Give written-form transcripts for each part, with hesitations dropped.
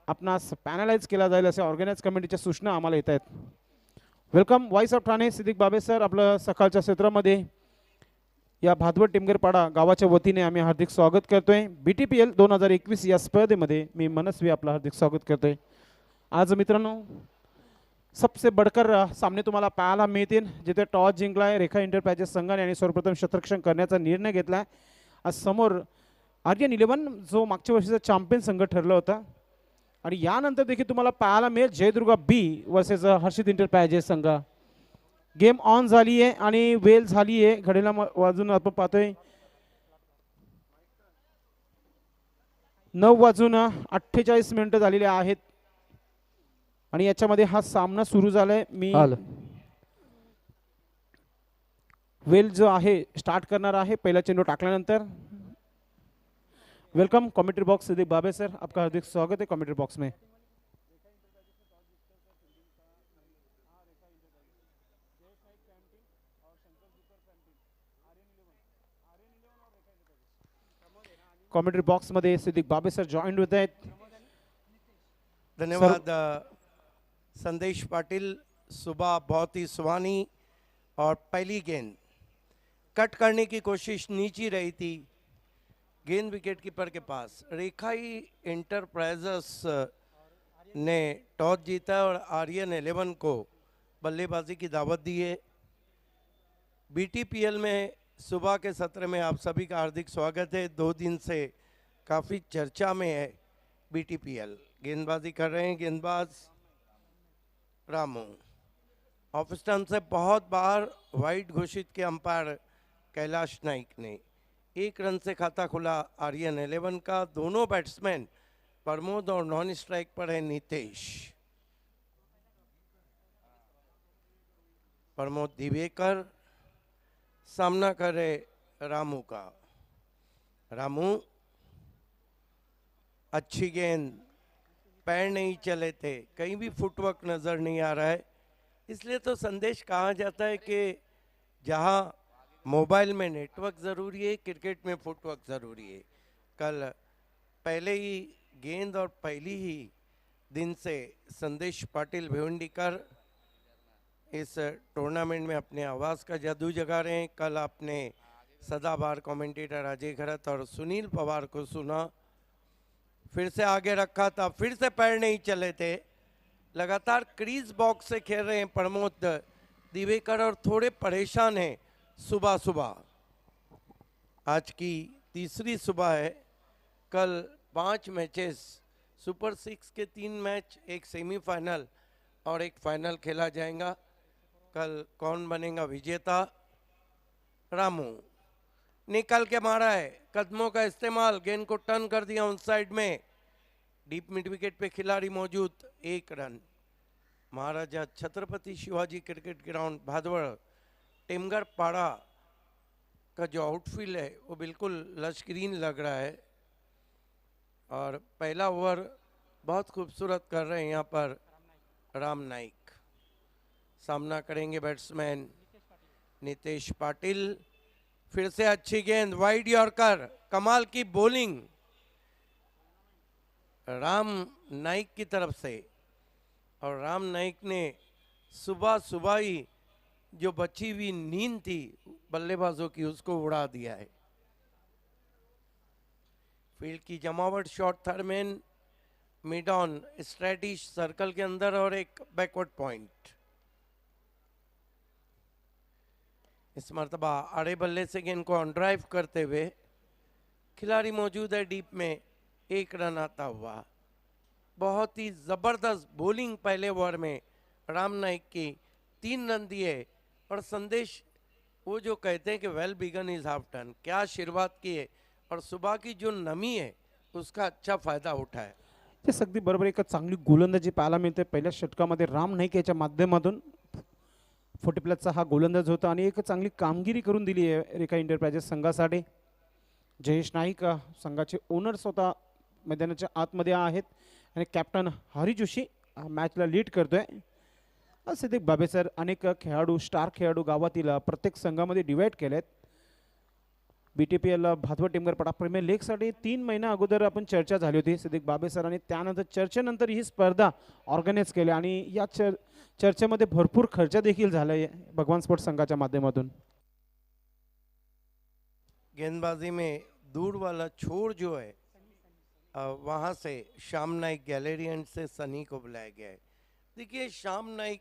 आपणास पॅनलाइज केला जाईल असे ऑर्गनाइज कमिटीच्या सूचना आम्हाला येत आहेत. Welcome voice of Thane Siddique Babe sir. आपलं सकाळच्या क्षेत्रामध्ये या भादवड टिमगरपाडा गावाच्या वतीने आम्ही हार्दिक स्वागत करतोय. BTPL 2021 या स्पर्धेमध्ये मी मनस्वी आपलं हार्दिक स्वागत करतोय. आज मित्रांनो सबसे बढ़कर सामने तुम्हाला पाहायला मिळतील, जिथे टॉस जिंकलाय रेखा एंटरप्राइजेस संघाने आणि सर्वप्रथम शतरक्षण करण्याचा निर्णय घेतलाय. आज समोर आर्यन 11 जो मागच्या वर्षीचा चॅम्पियन संघ ठरला होता आणि यानंतर देखील तुम्हाला पाहायला मिळेल जयदुर्गा B वर्सेस हर्षित एंटरप्राइजेस संघ. गेम ऑन झाली आहे आणि वेल झाली आहे. घडीला वाजून आपण पाहतोय 9:48 झालेले आहेत आणि याच्यामध्ये हा सामना सुरू झालाय. मी वेल जो आहे स्टार्ट करणार आहे पहिला चेंडू टाकल्यानंतर. Welcome commentary box Siddique Babe sir, आपका हार्दिक स्वागत है कमेंट्री बॉक्स में. कमेंट्री बॉक्स मध्ये सिद्दीक बाबे सर जॉइंट होत आहेत. धन्यवाद संदेश पाटिल. सुबह बहुत ही सुहानी और पहली गेंद कट करने की कोशिश नीची रही थी, गेंद विकेट कीपर के पास. रेखाई एंटरप्राइजेस ने टॉस जीता और आर्यन 11 को बल्लेबाजी की दावत दी है. BTPL में सुबह के सत्र में आप सभी का हार्दिक स्वागत है. 2 दिन से काफ़ी चर्चा में है BTPL. गेंदबाजी कर रहे हैं गेंदबाज रामू. ऑफ स्टंप से बहुत बार वाइड घोषित किया अंपायर कैलाश नाइक ने. 1 रन से खाता खुला आर्यन 11 का. दोनों बैट्समैन प्रमोद और नॉन स्ट्राइक पर है नितेश. प्रमोद दिवेकर सामना करे रामू का. रामू अच्छी गेंद, पैर नहीं चले थे, कहीं भी फुटवर्क नज़र नहीं आ रहा है. इसलिए तो संदेश कहा जाता है कि जहां मोबाइल में नेटवर्क ज़रूरी है, क्रिकेट में फुटवर्क ज़रूरी है. कल पहले ही गेंद और पहली ही दिन से संदेश पाटिल भिवंडीकर इस टूर्नामेंट में अपने आवाज़ का जादू जगा रहे हैं. कल आपने सदाबहार कमेंटेटर अजय खरत और सुनील पवार को सुना. फिर से आगे रखा था, फिर से पैर नहीं चले थे. लगातार क्रीज बॉक्स से खेल रहे हैं प्रमोद दिवेकर और थोड़े परेशान हैं सुबह सुबह. आज की तीसरी सुबह है. कल 5 मैचेस, सुपर 6 के 3 मैच, एक सेमीफाइनल और एक फाइनल खेला जाएगा. कल कौन बनेगा विजेता? रामू निकल के मारा है, कदमों का इस्तेमाल, गेंद को टर्न कर दिया उन साइड में. डीप मिड विकेट पे खिलाड़ी मौजूद. 1 रन. महाराजा छत्रपति शिवाजी क्रिकेट ग्राउंड भादवड़ टिमगरपाड़ा का जो आउटफील्ड है वो बिल्कुल लश ग्रीन लग रहा है और पहला ओवर बहुत खूबसूरत कर रहे हैं यहाँ पर राम नाइक. सामना करेंगे बैट्समैन नितेश पाटिल. फिर से अच्छी गेंद, वाइड यॉर्कर, कमाल की बॉलिंग राम नाइक की तरफ से. और राम नाइक ने सुबह सुबह ही जो बची हुई नींद थी बल्लेबाजों की उसको उड़ा दिया है. फील्ड की जमावट, short third man, mid on, स्ट्रेटिश सर्कल के अंदर और एक बैकवर्ड पॉइंट. इस मरतबा आड़े बल्ले से गेंद को ऑन ड्राइव करते हुए खिलाड़ी मौजूद है डीप में. 1 रन आता हुआ. बहुत ही ज़बरदस्त बॉलिंग पहले ओवर में राम नाइक की. 3 रन दिए और संदेश वो जो कहते हैं कि well begun is half turn, क्या शुरुआत की है और सुबह की जो नमी है उसका अच्छा फायदा उठाया. तेच अगदी बरोबर. एक चांगली गोलंदाजी पाहायला मिळते. पहिल्या षटकामध्ये राम नाईक याच्या माध्यमातून 40+ हा गोलंदाज होता आणि एक चांगली कामगिरी करून दिली आहे रेखा एंटरप्राइजेस संघासाठी. जयेश नाईक संघाचे ओनर स्वतः मैदानाच्या आतमध्ये आहेत आणि कॅप्टन हरी जोशी मॅचला लीड करतोय. सिद्दीक बाबे सर, अनेक खेळाडू, स्टार खेळाडू गावातील प्रत्येक संघामध्ये डिवाइड केलेत. BTPL भातवड टिमगर पडा प्रीमियर लीगसाठी 3 महिना अगोदर आपण चर्चा झाली होती सिद्दीक बाबे सरांनी, त्यानंतर चर्चेनंतर ही स्पर्धा ऑर्गनाईज केली आणि या चर्चेमध्ये भरपूर खर्च देखील झाला आहे भगवान स्पोर्ट्स संघाच्या माध्यमातून. गेंदबाजी में दूर वाला छोर जो है वहाँ से श्याम नाइक गैलरी एंड से सनी को बुलाया गया है. देखिए श्याम नाइक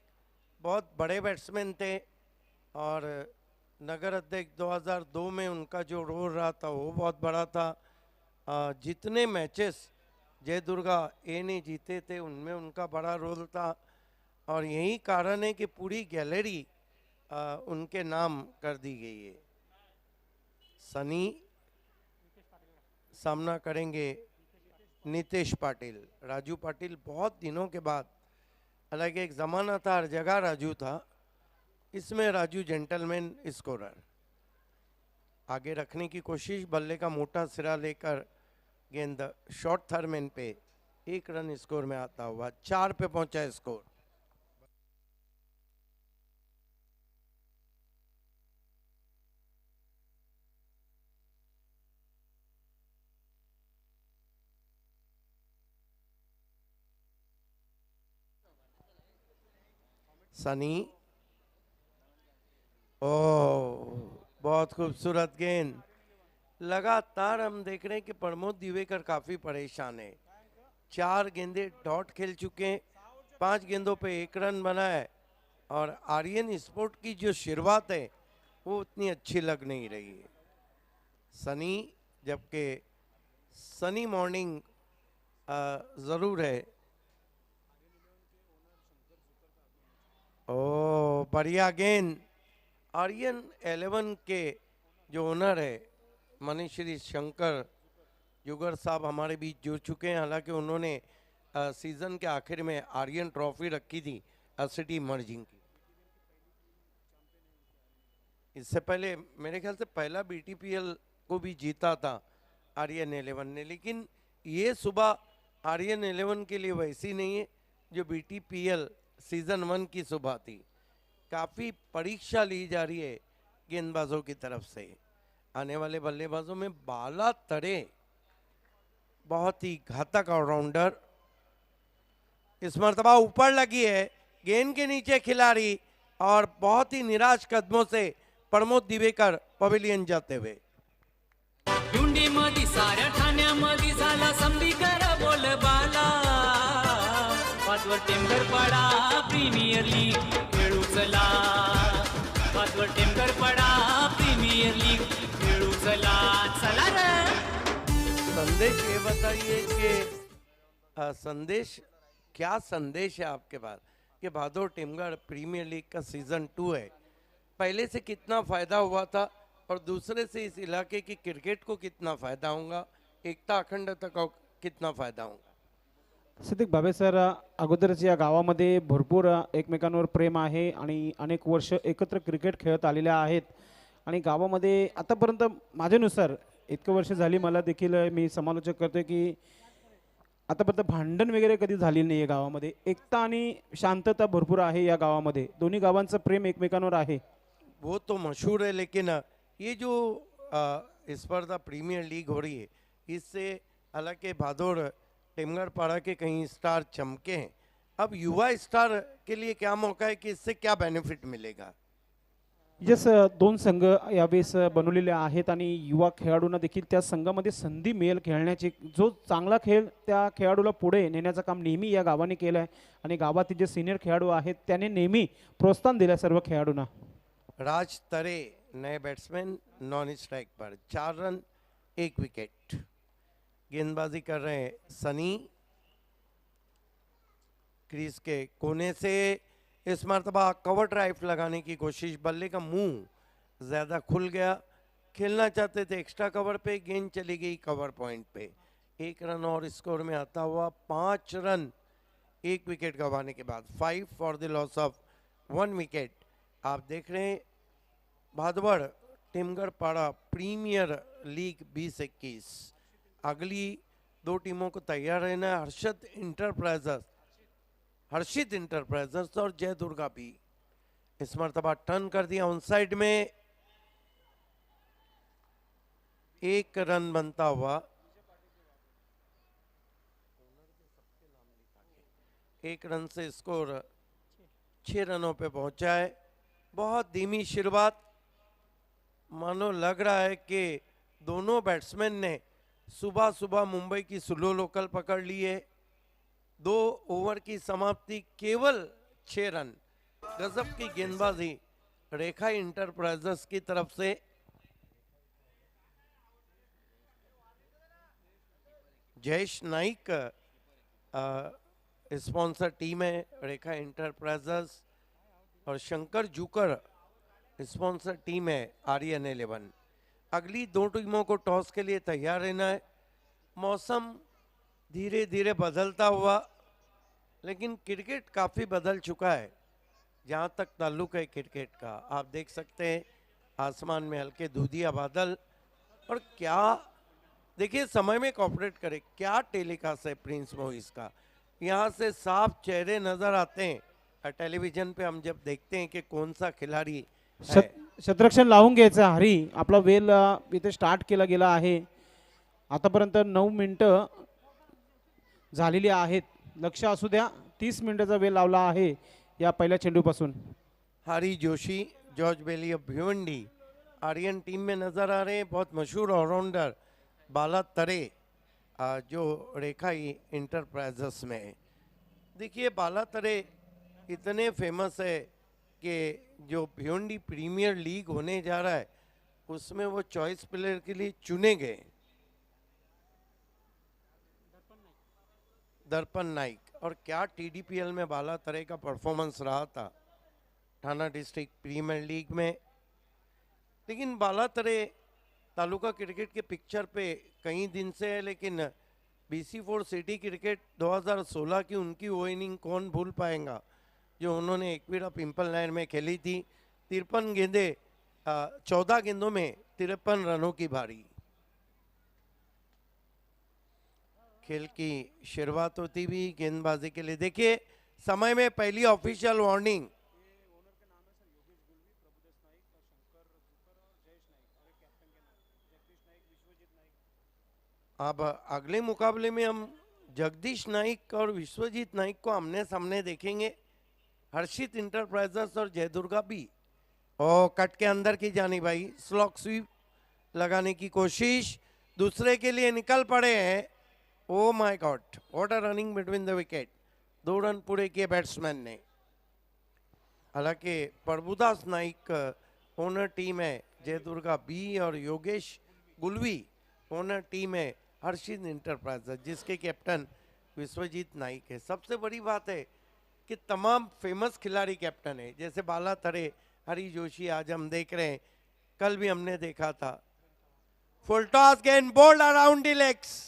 बहुत बड़े बैट्समैन थे और नगर अध्यक्ष 2002 में उनका जो रोल रहा था वो बहुत बड़ा था. जितने मैचेस जय दुर्गा ए ने जीते थे उनमें उनका बड़ा रोल था और यही कारण है कि पूरी गैलरी उनके नाम कर दी गई है. सनी सामना करेंगे नितेश पाटिल. राजू पाटिल बहुत दिनों के बाद, हालांकि एक ज़माना था हर जगह राजू था, इसमें राजू जेंटलमैन स्कोरर. आगे रखने की कोशिश, बल्ले का मोटा सिरा लेकर गेंद शॉर्ट थर्मैन पे 1 रन स्कोर में आता हुआ 4 पे पहुंचा स्कोर. सनी, ओ बहुत खूबसूरत गेंद. लगातार हम देख रहे हैं कि प्रमोद दिवेकर काफी परेशान है. 4 गेंदे डॉट खेल चुके हैं, 5 गेंदों पे 1 रन बना है और आर्यन स्पोर्ट की जो शुरुआत है वो उतनी अच्छी लग नहीं रही है. सनी, जबकि सनी मॉर्निंग जरूर है. ओ बढ़िया गेंद. आर्यन 11 के जो ओनर है मनीश्री शंकर जुगर साहब हमारे बीच जुड़ चुके हैं. हालांकि उन्होंने सीजन के आखिर में आर्यन ट्रॉफी रखी थी सिटी मर्जिंग की. इससे पहले मेरे ख्याल से पहला BTPL को भी जीता था आर्यन 11 ने. लेकिन ये सुबह आर्यन 11 के लिए वैसी नहीं है जो BTPL सीजन 1 की सुबह थी. काफ़ी परीक्षा ली जा रही है गेंदबाजों की तरफ से. आने वाले बल्लेबाजों में बाला तरे बहुत ही घातक ऑलराउंडर. इस मर्तबा ऊपर लगी है गेंद के नीचे खिलाड़ी और बहुत ही निराश कदमों से प्रमोद दिवेकर पवेलियन जाते हुए. युंडी मधी साऱ्या ठाण्यामध्ये झाला संधीकर बोलबाला. पाचवर टेमघर पडा प्रीमियर लीग खेळू चला. पाचवर टेमघर पडा प्रीमियर लीग खेळू चला. चला रे. संदेश ये बताइए कि संदेश क्या संदेश है आपके पास कि भादोर टीमगढ़ प्रीमियर लीग का सीजन 2 है. पहले से कितना फायदा हुआ था और दूसरे से इस इलाके की क्रिकेट को कितना फायदा होगा, एकता अखंडता को कितना फायदा होगा. सिद्दीक बाबे सर, अगोदरच या गावामध्ये भरपूर एकमेकांवर प्रेम आहे आणि अनेक वर्ष एकत्र क्रिकेट खेळत आलेले आहेत आणि गावामध्ये आतापर्यंत माझ्यानुसार इतकं वर्ष झाली, मला देखील मी समालोचक करतोय की आतापर्यंत भांडण वगैरे कधी झाली नाही आहे गावामध्ये. एकता आणि शांतता भरपूर आहे या गावामध्ये. दोन्ही गावांचं प्रेम एकमेकांवर आहे. वो तो मशहूर है, लेकिन ये जो स्पर्धा प्रीमियर लीग हो रही है इससे हालांकि भादोर टीमगढ़ पाड़ा के कहीं स्टार चमके हैं. अब युवा स्टार के लिए क्या मौका है कि इससे क्या बेनिफिट मिलेगा. जस 2 संघ यावेळेस बनवलेले आहेत आणि युवा खेळाडूंना देखील त्या संघामध्ये संधी मिळेल खेळण्याची. जो चांगला खेळ त्या खेळाडूला पुढे नेण्याचं काम नेहमी या गावाने केलं आहे आणि गावातील जे सिनियर खेळाडू आहेत त्याने नेहमी प्रोत्साहन दिलं सर्व खेळाडूंना. राज तरे नए बैट्समैन नॉन स्ट्राइक पर 4 रन 1 विकेट. गेंदबाजी कर रहे हैं सनी. क्रीज के कोने से इस मरतबा कवर ड्राइव लगाने की कोशिश. बल्ले का मुंह ज़्यादा खुल गया. खेलना चाहते थे एक्स्ट्रा कवर पे, गेंद चली गई कवर पॉइंट पे. 1 रन और स्कोर में आता हुआ 5 रन 1 विकेट गंवाने के बाद. 5 for the loss of 1 wicket. आप देख रहे हैं भादवड़ टीमगढ़ पाड़ा प्रीमियर लीग 2021. अगली 2 टीमों को तैयार रहना है. हर्षित इंटरप्राइजेस और जय दुर्गा भी. इस मरतबा टर्न कर दिया ऑन साइड में. एक रन बनता हुआ, एक रन से स्कोर 6 रनों पे पहुंचा है। बहुत धीमी शुरुआत, मानो लग रहा है कि दोनों बैट्समैन ने सुबह सुबह मुंबई की स्लो लोकल पकड़ ली है। 2 ओवर की समाप्ति, केवल 6 रन। गजब की गेंदबाजी रेखा इंटरप्राइजेस की तरफ से। जयेश नाइक स्पॉन्सर टीम है रेखा इंटरप्राइजेस, और शंकर जूकर स्पॉन्सर टीम है RN11। अगली 2 टीमों को टॉस के लिए तैयार रहना है। मौसम धीरे धीरे बदलता हुआ, लेकिन क्रिकेट काफ़ी बदल चुका है जहाँ तक ताल्लुक है क्रिकेट का। आप देख सकते हैं आसमान में हल्के धुंधिया बादल, और क्या देखिए समय में कॉपरेट करे, क्या टेलीकास्ट है प्रिंस मूवीज का। यहाँ से साफ चेहरे नजर आते हैं टेलीविजन पे, हम जब देखते हैं कि कौन सा खिलाड़ी है। शतरक्षण लावून घ्यायचं आहे. हरी आपला वेल इथे स्टार्ट केला गेला आहे. आतापर्यंत 9 मिनिटं झालेली आहेत. लक्ष असू द्या, 30 मिनिटाचा वेळ लावला आहे या पहिल्या चेंडूपासून. Hari Joshi, George Bailey of Bhiwandi Aryan team में नजर आ रहे हैं। बहुत मशहूर ऑलराउंडर बाला तरे जो रेखा इंटरप्राइजेस में है। देखिए बाला तरे इतने फेमस है कि जो भिवंडी प्रीमियर लीग होने जा रहा है उसमें वो चॉइस प्लेयर के लिए चुने गए। दर्पण नाइक, और क्या TDPL में बाला तरे का परफॉर्मेंस रहा था थाना डिस्ट्रिक्ट प्रीमियर लीग में। लेकिन बाला तरे तालुका क्रिकेट के पिक्चर पे कई दिन से है, लेकिन BC4 सिटी क्रिकेट 2016 की उनकी वो इनिंग कौन भूल पाएगा जो उन्होंने एकवीरा पिंपल नहर में खेली थी। 53 गेंदे 14 गेंदों में 53 रनों की भारी। खेल की शुरुआत होती भी गेंदबाजी के लिए। देखिए समय में पहली ऑफिशियल वार्निंग। अब अगले मुकाबले में हम जगदीश नाइक और विश्वजीत नाइक को आमने सामने देखेंगे। हर्षित इंटरप्राइजेस और जयदुर्गा भी। और कट के अंदर की जानी भाई, स्लॉक स्वीप लगाने की कोशिश, दूसरे के लिए निकल पड़े हैं। Oh my God, what a running between the wicket. 2 run पूरे किए बैट्समैन ने। हालांकि प्रभुदास नाइक ओनर टीम है जयदुर्गा बी, और योगेश गुलवी ओनर टीम है हर्षित इंटरप्राइजेस जिसके कैप्टन विश्वजीत नाइक है। सबसे बड़ी बात है कि तमाम फेमस खिलाड़ी कैप्टन है, जैसे बाला तरे, हरी जोशी आज हम देख रहे हैं, कल भी हमने देखा था। फुल टॉस गेंद बोल्ड अराउंड द लेग्स।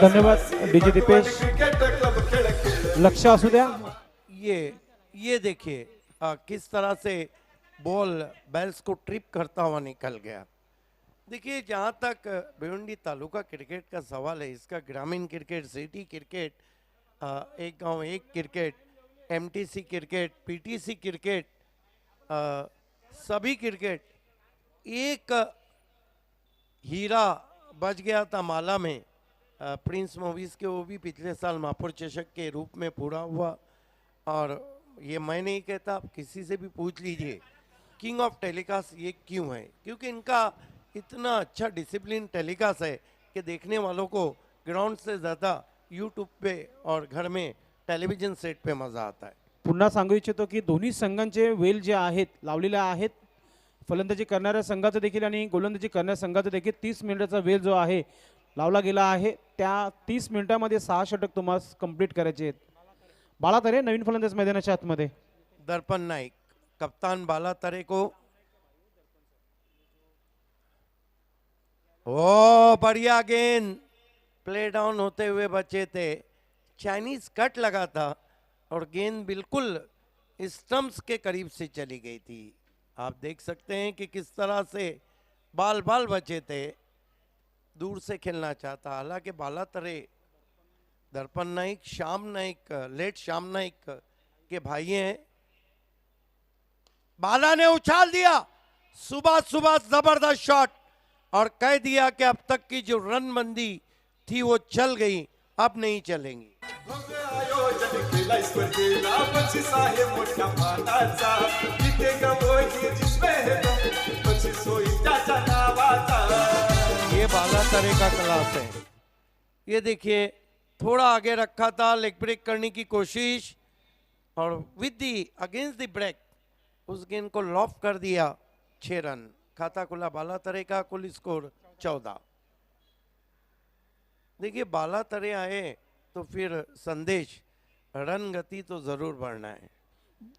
धन्यवाद डीजे दीपेश. लक्ष असू द्या. ये देखिए किस तरह से बॉल बैल्स को ट्रिप करता हुआ निकल गया। देखिए जहाँ तक भिवंडी तालुका क्रिकेट का सवाल है, इसका ग्रामीण क्रिकेट, सिटी क्रिकेट, एक गांव एक cricket, MTC cricket, PTC cricket, सभी क्रिकेट, एक हीरा बच गया था माला में प्रिंस मूवीज के, वो भी पिछले साल महापौर चषक के रूप में पूरा हुआ। और ये मैं नहीं कहता, आप किसी से भी पूछ लीजिए किंग ऑफ टेलीकास्ट ये क्यों है, क्योंकि इनका इतना अच्छा डिसिप्लिन टेलीकास्ट है कि देखने वालों को ग्राउंड से ज़्यादा यूट्यूब पे और घर में टेलिव्हिजन सेट पे मजा आता है. पुन्हा सांगू इच्छितो की दोन्ही संघांचे वेल जे आहेत लावलेले आहेत. फलंदाजी करणाऱ्या संघाचं देखील आणि गोलंदाजी करणाऱ्या संघाचं देखील 30 मिनिटाचा वेल जो आहे लावला गेला आहे. त्या 30 मिनिटांमध्ये 6 षटक तुम्हाला कंप्लीट करायचे आहेत. बाला तरे नवीन फलंदाज मैदानाच्या आतमध्ये. दर्पण नाइक कप्तान बाला तरे को, ओ बढ़िया गेंद प्ले डाउन होते हुए बचे थे. चाइनीज कट लगा था और गेंद बिल्कुल स्टंप्स के करीब से चली गई थी. आप देख सकते हैं कि किस तरह से बाल बाल बचे थे. दूर से खेलना चाहता, हालांकि बालातरे दर्पण नाइक, श्याम नाइक, लेट श्याम नाइक के भाई हैं। बाला ने उछाल दिया, सुबह सुबह जबरदस्त शॉट और कह दिया कि अब तक की जो रन बंदी थी वो चल गई, अब नहीं चलेंगी। भव्य आयोजन केला स्पर्धेला, बक्षीस आहे मोठ्या मानाचा, इथे गवई जिसमें है दम, बक्षीस होईल त्याच्या नावाचा। ये बालातरे का क्लास है। ये देखिए थोड़ा आगे रखा था, लेग ब्रेक करने की कोशिश और with the against the break उस गेंद को लॉफ कर दिया। 6 रन खाता खुला बालातरे का, कुल स्कोर 14। देखिए बालातरे आए तो फिर संदेश रन गती तो जरूर बढ़ना है।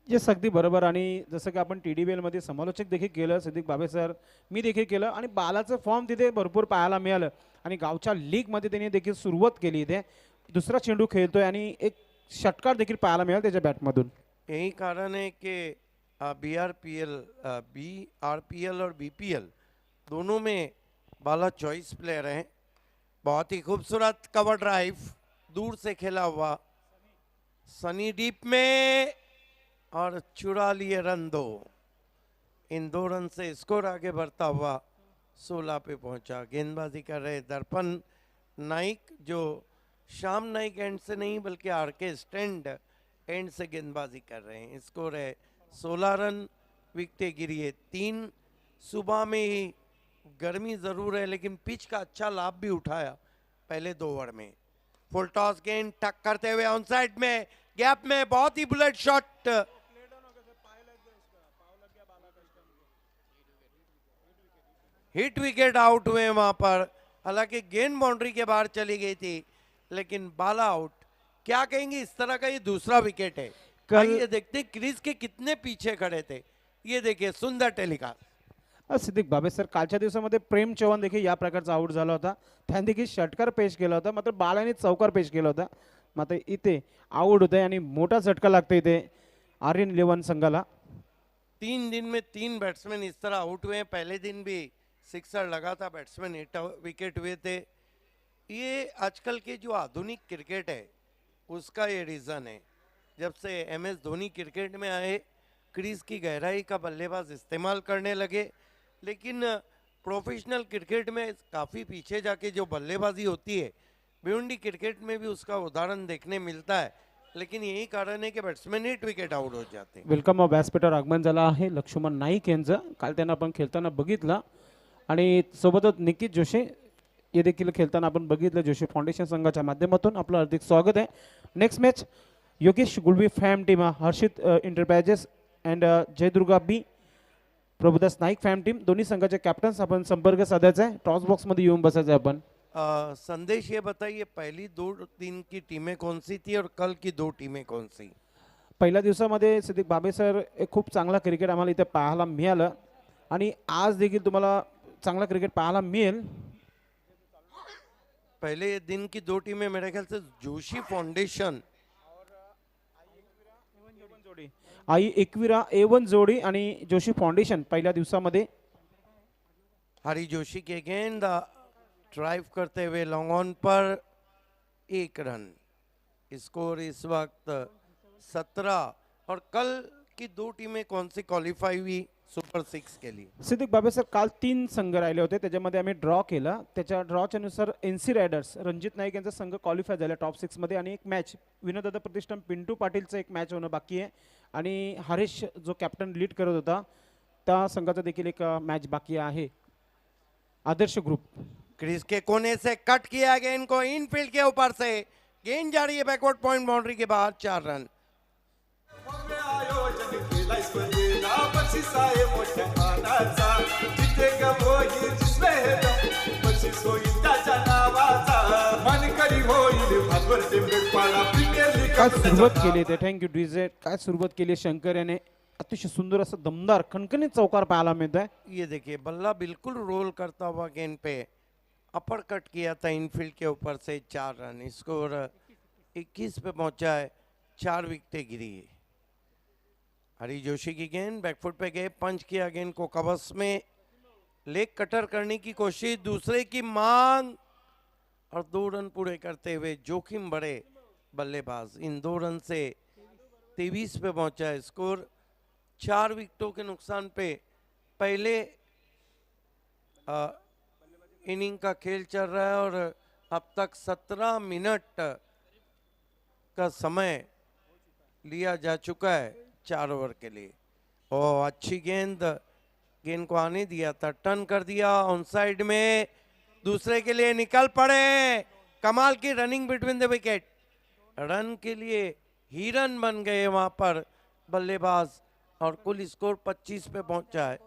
येस अगदी बरोबर. आणि जसं की आपण TDBL मध्ये समालोचक देखील केलं, सिद्दीक बाबे सर, मी देखील केलं आणि बालाचं फॉर्म तिथे भरपूर पाहायला मिळालं आणि गावच्या लीगमध्ये त्यांनी देखील सुरुवात केली. इथे दुसरा चेंडू खेळतोय आणि एक षटकार देखील पाहायला मिळाला त्याच्या बॅटमधून. यही कारण है कि BRPL और BPL दोनों में बाला चॉइस प्लेयर हैं। बहुत ही खूबसूरत कवर ड्राइव दूर से खेला हुआ सनी डीप में और चुरा लिए रन 2। इन 2 रन से स्कोर आगे बढ़ता हुआ 16 पे पहुंचा। गेंदबाजी कर रहे दर्पण नाइक, जो श्याम नाइक एंड से नहीं बल्कि RK स्टैंड एंड से गेंदबाजी कर रहे हैं। स्कोर है 16 रन, विकेटें गिरी है 3। सुबह में ही गर्मी ज़रूर है लेकिन पिच का अच्छा लाभ भी उठाया पहले 2 ओवर में। फुल टॉस गेंद टक करते हुए ऑन साइड में गैप में बहुत ही bullet shot, hit wicket out हुए वहां पर। हालांकि गेंद बाउंड्री के बाहर चली गई थी लेकिन बाला आउट। क्या कहेंगे, इस तरह का ये दूसरा विकेट है। ये देखते हैं क्रीज के कितने पीछे खड़े थे। ये देखिए सुंदर टेलिकास्ट। सिद्दीक बाबे सर, कालच्या दिवसामध्ये प्रेम चव्हाण देखील या प्रकारचा आउट झाला होता. त्याने देखील षटकार पेश केला होता, मात्र बालाने चौकार पेश केला होता. मात्र इथे आउट होत आहे आणि मोठा झटका लागतो इथे RN11 संघाला. 3 दिन में 3 बैट्समैन इस तरह आउट हुए हैं। पहले दिन भी सिक्सर लगा था, बैट्समैन हिट विकेट हुए थे। ये आजकल के जो आधुनिक क्रिकेट है उसका ये रीज़न है। जब से MS धोनी क्रिकेट में आए, क्रीज की गहराई का बल्लेबाज इस्तेमाल करने लगे, लेकिन प्रोफेशनल क्रिकेट में काफ़ी पीछे जाके जो बल्लेबाजी होती है, भिवंडी क्रिकेट में भी उसका उदाहरण देखने मिलता है। लेकिन यही कारण है की बॅट्समॅन हिट विकेट आउट होत जाते. वेलकम व्यासपीठावर आगमन झालं आहे लक्ष्मण नाईक यांचं. काल त्यांना आपण खेळताना बघितलं आणि सोबतच निकित जोशी हे देखील खेळताना आपण बघितलं. जोशी फाउंडेशन संघाच्या माध्यमातून आपलं हार्दिक स्वागत आहे. Next match Yogesh Gulvi fam team, Harshit enterprises and Jaydurga B, Prabhudas Naik fam team, दोन्ही संघाचे कॅप्टन्स आपण संपर्क साधायचा आहे. टॉस बॉक्स मध्ये येऊन बसायचं आपण. संदेश ये बताइए, पहली 2 दिन की टीमें कौन सी थी और कल की 2 टीमें कौन सी? पहिल्या दिवसामध्ये सिद्दीक बाबे सर एक खूप चांगला क्रिकेट आम्हाला इथे पाहायला मिळालं आणि आज देखील तुम्हाला चांगला क्रिकेट पाहायला मिळेल. पहले दिन की 2 टीमें मेरे ख्याल से Joshi foundation I Ekvira A1 जोड़ी आणि जोशी फाउंडेशन पहिल्या दिवसामध्ये. हरी जोशी के गेंद ड्राइव करते हुए लॉन्ग ऑन पर 1 रन। स्कोर इस वक्त 17। और कल की 2 टीमें कौन सी क्वालिफाई हुई सुपर 6 के लिए? सिद्दीक बाबे सर, काल 3 संघ राहिले होते, त्याच्यामध्ये आम्ही ड्रॉ केला. त्याच्या ड्रॉच्या नुसार NC रायडर्स रणजित नाईक यांचा संघ क्वालिफाय झाला टॉप 6 मध्ये आणि एक मॅच विनोदादा प्रतिष्ठान पिंटू पाटीलचं एक मॅच होणं बाकी आहे आणि हरीश जो कॅप्टन लीड करत होता त्या संघाचा देखील एक मॅच बाकी आहे. आदर्श ग्रुप क्रीज के कोने से कट किया गेंद को इनफील्ड के ऊपर से, गेंद जा रही है बैकवर्ड पॉइंट बाउंड्री के बाहर, 4 रन। भव्य आयोजन केला स्पर्धेला, बक्षीस आहे मोठ्या मानाचा, जिथे गवई जिसमें है दम, बक्षीस होईल त्याच्या नावाचा, मानकरी होईल भागवत टेम्बेपाडा प्रीमियर लीग. काय सुरुवात केली ते, थँक्यू डीजे. काय सुरुवात केली शंकर याने, अतिशय सुंदर असं दमदार खणखणीत चौकार पाहायला मिळत आहे. ये देखिए बल्ला बिल्कुल रोल करता हुआ गेंद पे अपर कट किया था इनफील्ड के ऊपर से, 4 रन। स्कोर 21 पे पहुंचा है, 4 विकेटें गिरी है। हरी जोशी की गेंद बैकफुट पे गए, पंच किया गेंद को कवच में, लेग कटर करने की कोशिश, दूसरे की मांग और 2 रन पूरे करते हुए जोखिम बड़े बल्लेबाज। इन 2 रन से 23 पे पहुंचा है स्कोर। 4 विकेटों के नुकसान पे पहले इनिंग का खेल चल रहा है और अब तक 17 मिनट का समय लिया जा चुका है 4 ओवर के लिए। और अच्छी गेंद को आने दिया था, टर्न कर दिया ऑन साइड में, दूसरे के लिए निकल पड़े। कमाल की running between the wicket, run के लिए ही रन बन गए वहां पर बल्लेबाज और कुल स्कोर 25 पे पहुंचा है।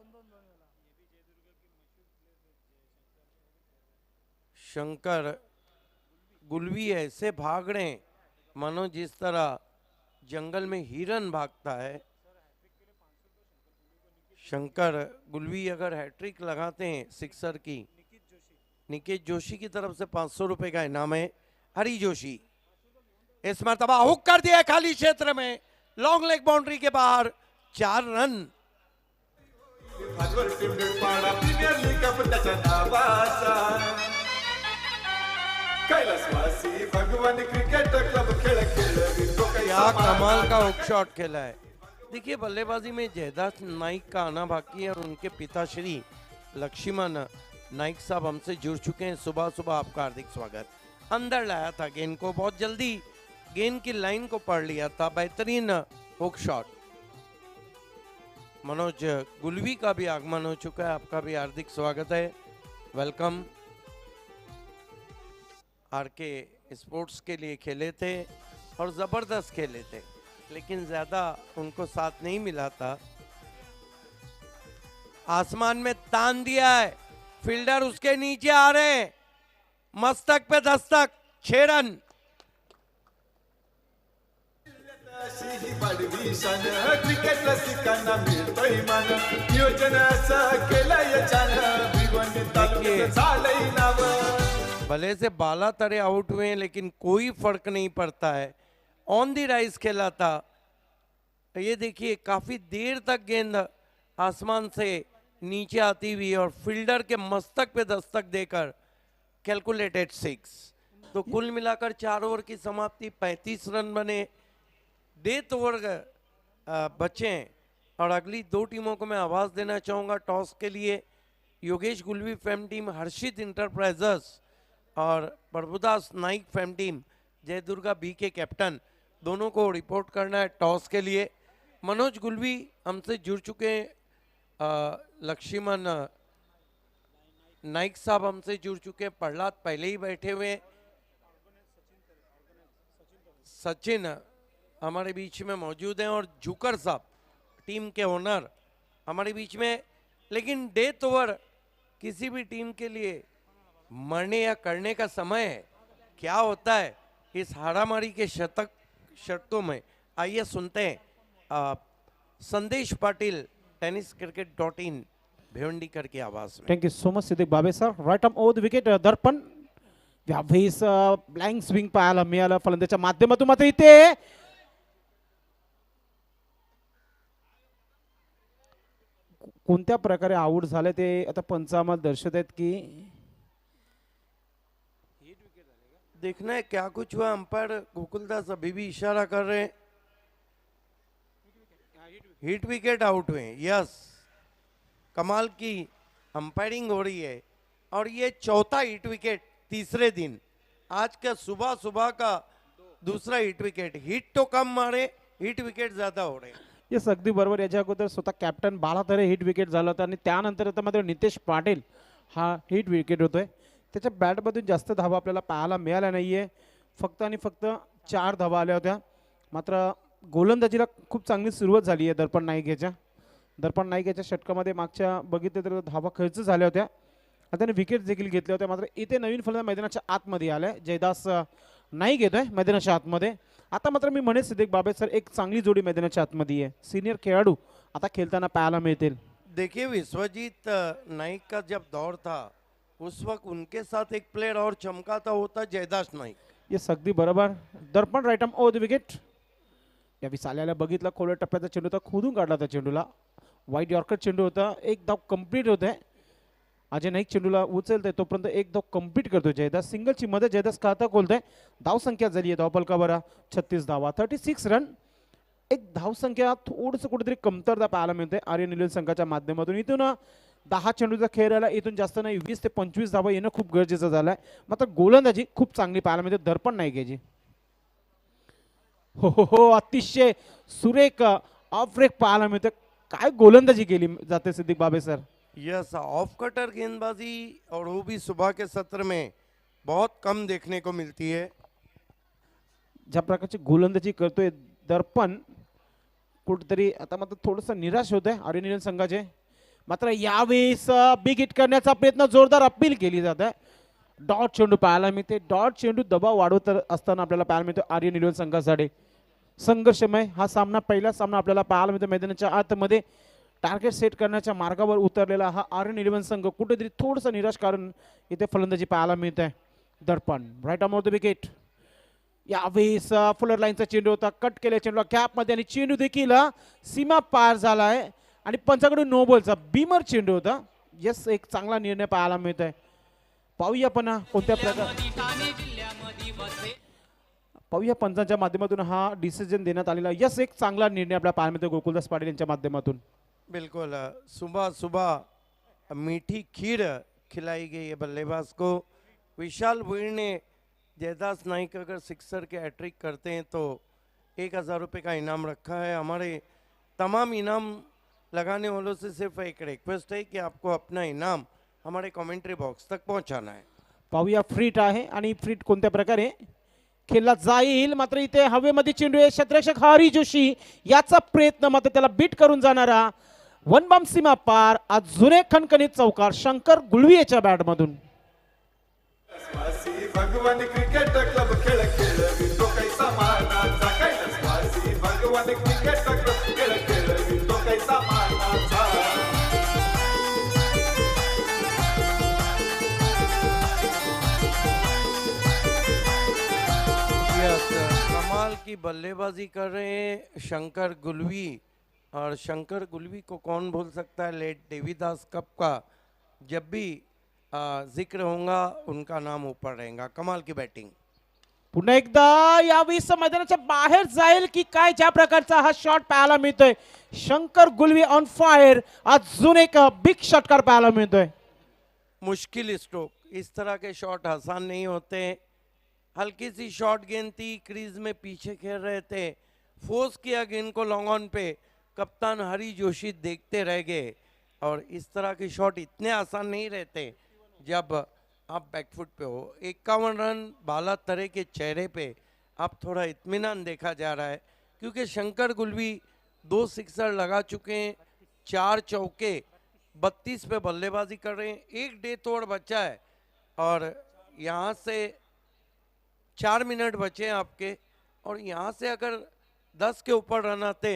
शंकर गुलवी ऐसे भाग रहे हैं मानो जिस तरह जंगल में हिरन भागता है। शंकर गुलवी अगर हैट्रिक लगाते हैं सिक्सर की, निकेश जोशी की तरफ से 500 रुपए का इनाम है। हरी जोशी इस मरतबा हुक कर दिया खाली क्षेत्र में, लॉन्ग लेग बाउंड्री के बाहर, 4 रन। भाजवर टिमगड पाडा प्रीमियर लीग कप त्याच्या नावाचा कैलासवासी भगवान क्रिकेट क्लब खेळ खेळवितो क्या कमाल का हुक शॉट खेला है। देखिए बल्लेबाजी में जयदास नाइक का आना बाकी है और उनके पिताश्री लक्ष्मण नाइक साहब हमसे जुड़ चुके हैं। सुबह सुबह आपका हार्दिक स्वागत। अंदर लाया था गेंद को, बहुत जल्दी गेंद की लाइन को पढ़ लिया था, बेहतरीन हुक शॉट। मनोज गुलवी का भी आगमन हो चुका है, आपका भी हार्दिक स्वागत है, वेलकम। आरके स्पोर्ट्स के लिए खेले थे और जबरदस्त खेले थे, लेकिन ज्यादा उनको साथ नहीं मिला था। आसमान में तान दिया है, फील्डर उसके नीचे आ रहे हैं, मस्तक पे दस्तक, 6 रन। अशी ही वाढवी शान क्रिकेट रसिकांना मिळतोय मान नियोजन असं केलंय छान भिवंडी तालुक्यात झालंय नाव। भले से बाला तरे आउट हुए हैं लेकिन कोई फर्क नहीं पड़ता है। ऑन दी राइज खेला था, ये देखिए काफी देर तक गेंद आसमान से नीचे आती हुई और फील्डर के मस्तक पे दस्तक देकर कैलकुलेटेड 6। तो कुल मिलाकर 4 ओवर की समाप्ति, 35 रन बने, डेथ ओवर बचे हैं। और अगली 2 टीमों को मैं आवाज देना चाहूंगा टॉस के लिए। Yogesh Gulvi fame team Harshit enterprises और प्रभुदास नाइक फेम टीम जय दुर्गा बी के कैप्टन, दोनों को रिपोर्ट करना है टॉस के लिए। मनोज गुलवी हमसे जुड़ चुके हैं, लक्ष्मण नाइक साहब हमसे जुड़ चुके हैं, प्रहलाद पहले ही बैठे हुए हैं, सचिन हमारे बीच में मौजूद हैं और जुकर साहब टीम के ओनर हमारे बीच में। लेकिन डेथ ओवर किसी भी टीम के लिए मरने या करने का समय है। क्या होता है इस हारामारी के शर्तों में, आइए सुनते हैं संदेश पाटिल tenniscricket.in भिवंडीकर की आवाज में। Thank you so much Siddique Babe sir. Right arm over the wicket Darpan व्यावेस ब्लँक स्विंग पाहायला मिळालं फलंदाच्या माध्यमातून. मात्र इथे कोणत्या प्रकारे आउट झाले ते आता पंचामत दर्शवत आहेत की देखना है क्या कुछ हुआ। अंपायर गोकुलदास अभी भी इशारा कर रहे हैं, हिट विकेट आउट हुए। यस, कमाल की अंपायरिंग हो रही है और ये चौथा हिट विकेट तीसरे दिन, आज का सुबह सुबह का दूसरा हिट विकेट। हिट तो कम मारे, हिट विकेट ज्यादा हो रहे हैं। येस अगदी बरोबर. याच्या अगोदर स्वतः कॅप्टन बाला तरे हिट विकेट झाला होता आणि त्यानंतर आता मात्र नितेश पाटील हा हिट विकेट होतोय. त्याच्या बॅटमधून जास्त धावा आपल्याला पाहायला मिळाल्या नाहीये, फक्त आणि फक्त 4 धावा आल्या होत्या. मात्र गोलंदाजीला खूप चांगली सुरुवात झाली आहे दर्पण नाईक याच्या. दर्पण नाईक याच्या षटकामध्ये मागच्या बघितले तर धावा खर्च झाल्या होत्या, आता त्याने विकेट देखील घेतल्या होत्या. मात्र इथे नवीन फलंदाज मैदानाच्या आतमध्ये आलाय, जयदास नाईक येतोय मैदानाच्या आतमध्ये. आता मात्र मी म्हणेन सिद्दीक बाबे सर एक चांगली जोडी मैदानाच्या आतमध्ये आहे. सीनियर खेळाडू आता खेळताना पाहायला मिळतील. देखिए विश्वजीत नाइक का जब दौर था उस वक्त उनके साथ एक प्लेयर और चमका था, होता जयदास नाइक. ये अगदी बरोबर. Darpan right arm over the wicket. या विसाल्याला बघितलं, खोल्या टप्प्याचा चेंडू होता, खोदून काढला त्या चेंडूला. वाईट यॉर्कर चेंडू होता, एक धाव कंप्लीट होते. अजय नाईक चेंडूला उचलतोय तोपर्यंत एक धाव कंप्लीट करतोय जयदास. सिंगलची मदत जयदास खाता खोलतोय. धाव संख्या झाली आहे धावपलकावर 36 धावा, 36 रन. एक धावसंख्या थोडंसं कुठेतरी कमतरता पाहायला मिळते आर्यन इलेव्हन संघाच्या माध्यमातून. इथून 10 चेंडूचा खेळ राहिला, इथून जास्त नाही 20 ते 25 धावा येणं खूप गरजेचं झालंय. मात्र गोलंदाजी खूप चांगली पाहायला मिळते, दर्पण नाही घ्यायची. हो हो हो, अतिशय सुरेख ऑफ ब्रेक पाहायला मिळते. काय गोलंदाजी केली जाते Siddique Babe sir. Yes, off cutter गेंदबाजी और वो भी सुबह के सत्र में बहुत कम देखने को मिलती है. ज्या प्रकारची गोलंदाजी करतोय दर्पण कुठेतरी आता मात्र थोडंसं निराश होत आहे आर्यन इलेव्हन संघाचे. मात्र यावेळेस बिग हिट करण्याचा प्रयत्न, जोरदार अपील केली जात आहे. डॉट चेंडू पाहायला मिळते. डॉट चेंडू दबाव वाढवत असताना आपल्याला पाहायला मिळतो आर्यन इलेव्हन संघासाठी. संघर्षमय हा सामना, पहिला सामना आपल्याला पाहायला मिळतो. मैदानाच्या आतमध्ये टार्गेट सेट करण्याच्या मार्गावर उतरलेला हा आर्यन इलेव्हन संघ कुठेतरी थोडंसं निराश, कारण इथे फलंदाजी पाहायला मिळत आहे. Darpan right arm off the wicket. यावेळेस फुलर लाईनचा चेंडू होता, कट केल्या चेंडूला गॅपमध्ये आणि चेंडू देखील सीमा पार झाला आहे आणि पंचाकडून नो बॉलचा बीमर चेंडू होता. यस, एक चांगला निर्णय पाहायला मिळत आहे. पाहूया पण कोणत्या प्रकार, ठाणे जिल्ह्यामध्ये वसले पाहूया पंचांच्या माध्यमातून हा डिसिजन देण्यात आलेला. यस, एक चांगला निर्णय आपल्याला पाहायला मिळतो गोकुलदास पाटील यांच्या माध्यमातून. बिल्कुल, सुबह सुबह मीठी खीर खिलाई गई है बल्लेबाज को. विशाल भुईर ने जयदास नाइक अगर सिक्सर के हैट्रिक करते हैं तो 1000 रुपये का इनाम रखा है. हमारे तमाम इनाम लगाने वालों से सिर्फ एक रिक्वेस्ट है कि आपको अपना इनाम हमारे कमेंट्री बॉक्स तक पहुंचाना है. पाहूया फ्रीट आहे आणि फ्रीट कोणत्या प्रकारे खेळला जाईल. मात्र इथे हवेमध्ये चेंडू आहे. क्षेत्ररक्षक हरी जोशी याचा प्रयत्न, मात्र त्याला बीट करून जाणारा वन बॉम्ब सीमा पार. अजून एक खणखणीत चौकार शंकर गुळवी याच्या बॅटमधून. वासी भगवान क्रिकेट क्लब खेळ खेळवितो कैसा मानाचा. कैलासवासी भगवान क्रिकेट क्लब खेळ खेळवितो कैसा मानाचा. यस, कमाल की बल्लेबाजी कर रहे हैं शंकर गुलवी. और शंकर गुलवी को कौन भूल सकता है, लेट देवीदास कप का जब भी जिक्र होगा उनका नाम ऊपर रहेगा. कमाल की बैटिंग. पुन्हा एकदा यावेळेस मैदानाच्या बाहेर जाईल की काय, ज्या प्रकारचा हा शॉट पाहायला मिळतोय. Shankar Gulvi on fire. अजून एक बिग षटकार पाहायला मिळतोय. मुश्किल स्ट्रोक, इस तरह के शॉट आसान नहीं होते. हल्की सी शॉट गेंद थी, क्रीज में पीछे खेल रहे थे, फोर्स किया गेंद को लॉन्ग ऑन पे. कप्तान हरी जोशी देखते रह गए. और इस तरह के शॉट इतने आसान नहीं रहते जब आप बैकफुट पे हो. 51 रन बाला तरह के चेहरे पे अब थोड़ा इत्मीनान देखा जा रहा है, क्योंकि शंकर गुलवी 2 सिक्सर लगा चुके हैं, 4 चौके, 32 पे बल्लेबाजी कर रहे हैं. एक डेथ ओवर बचा है और यहाँ से 4 मिनट बचे हैं आपके. और यहाँ से अगर 10 के ऊपर रन आते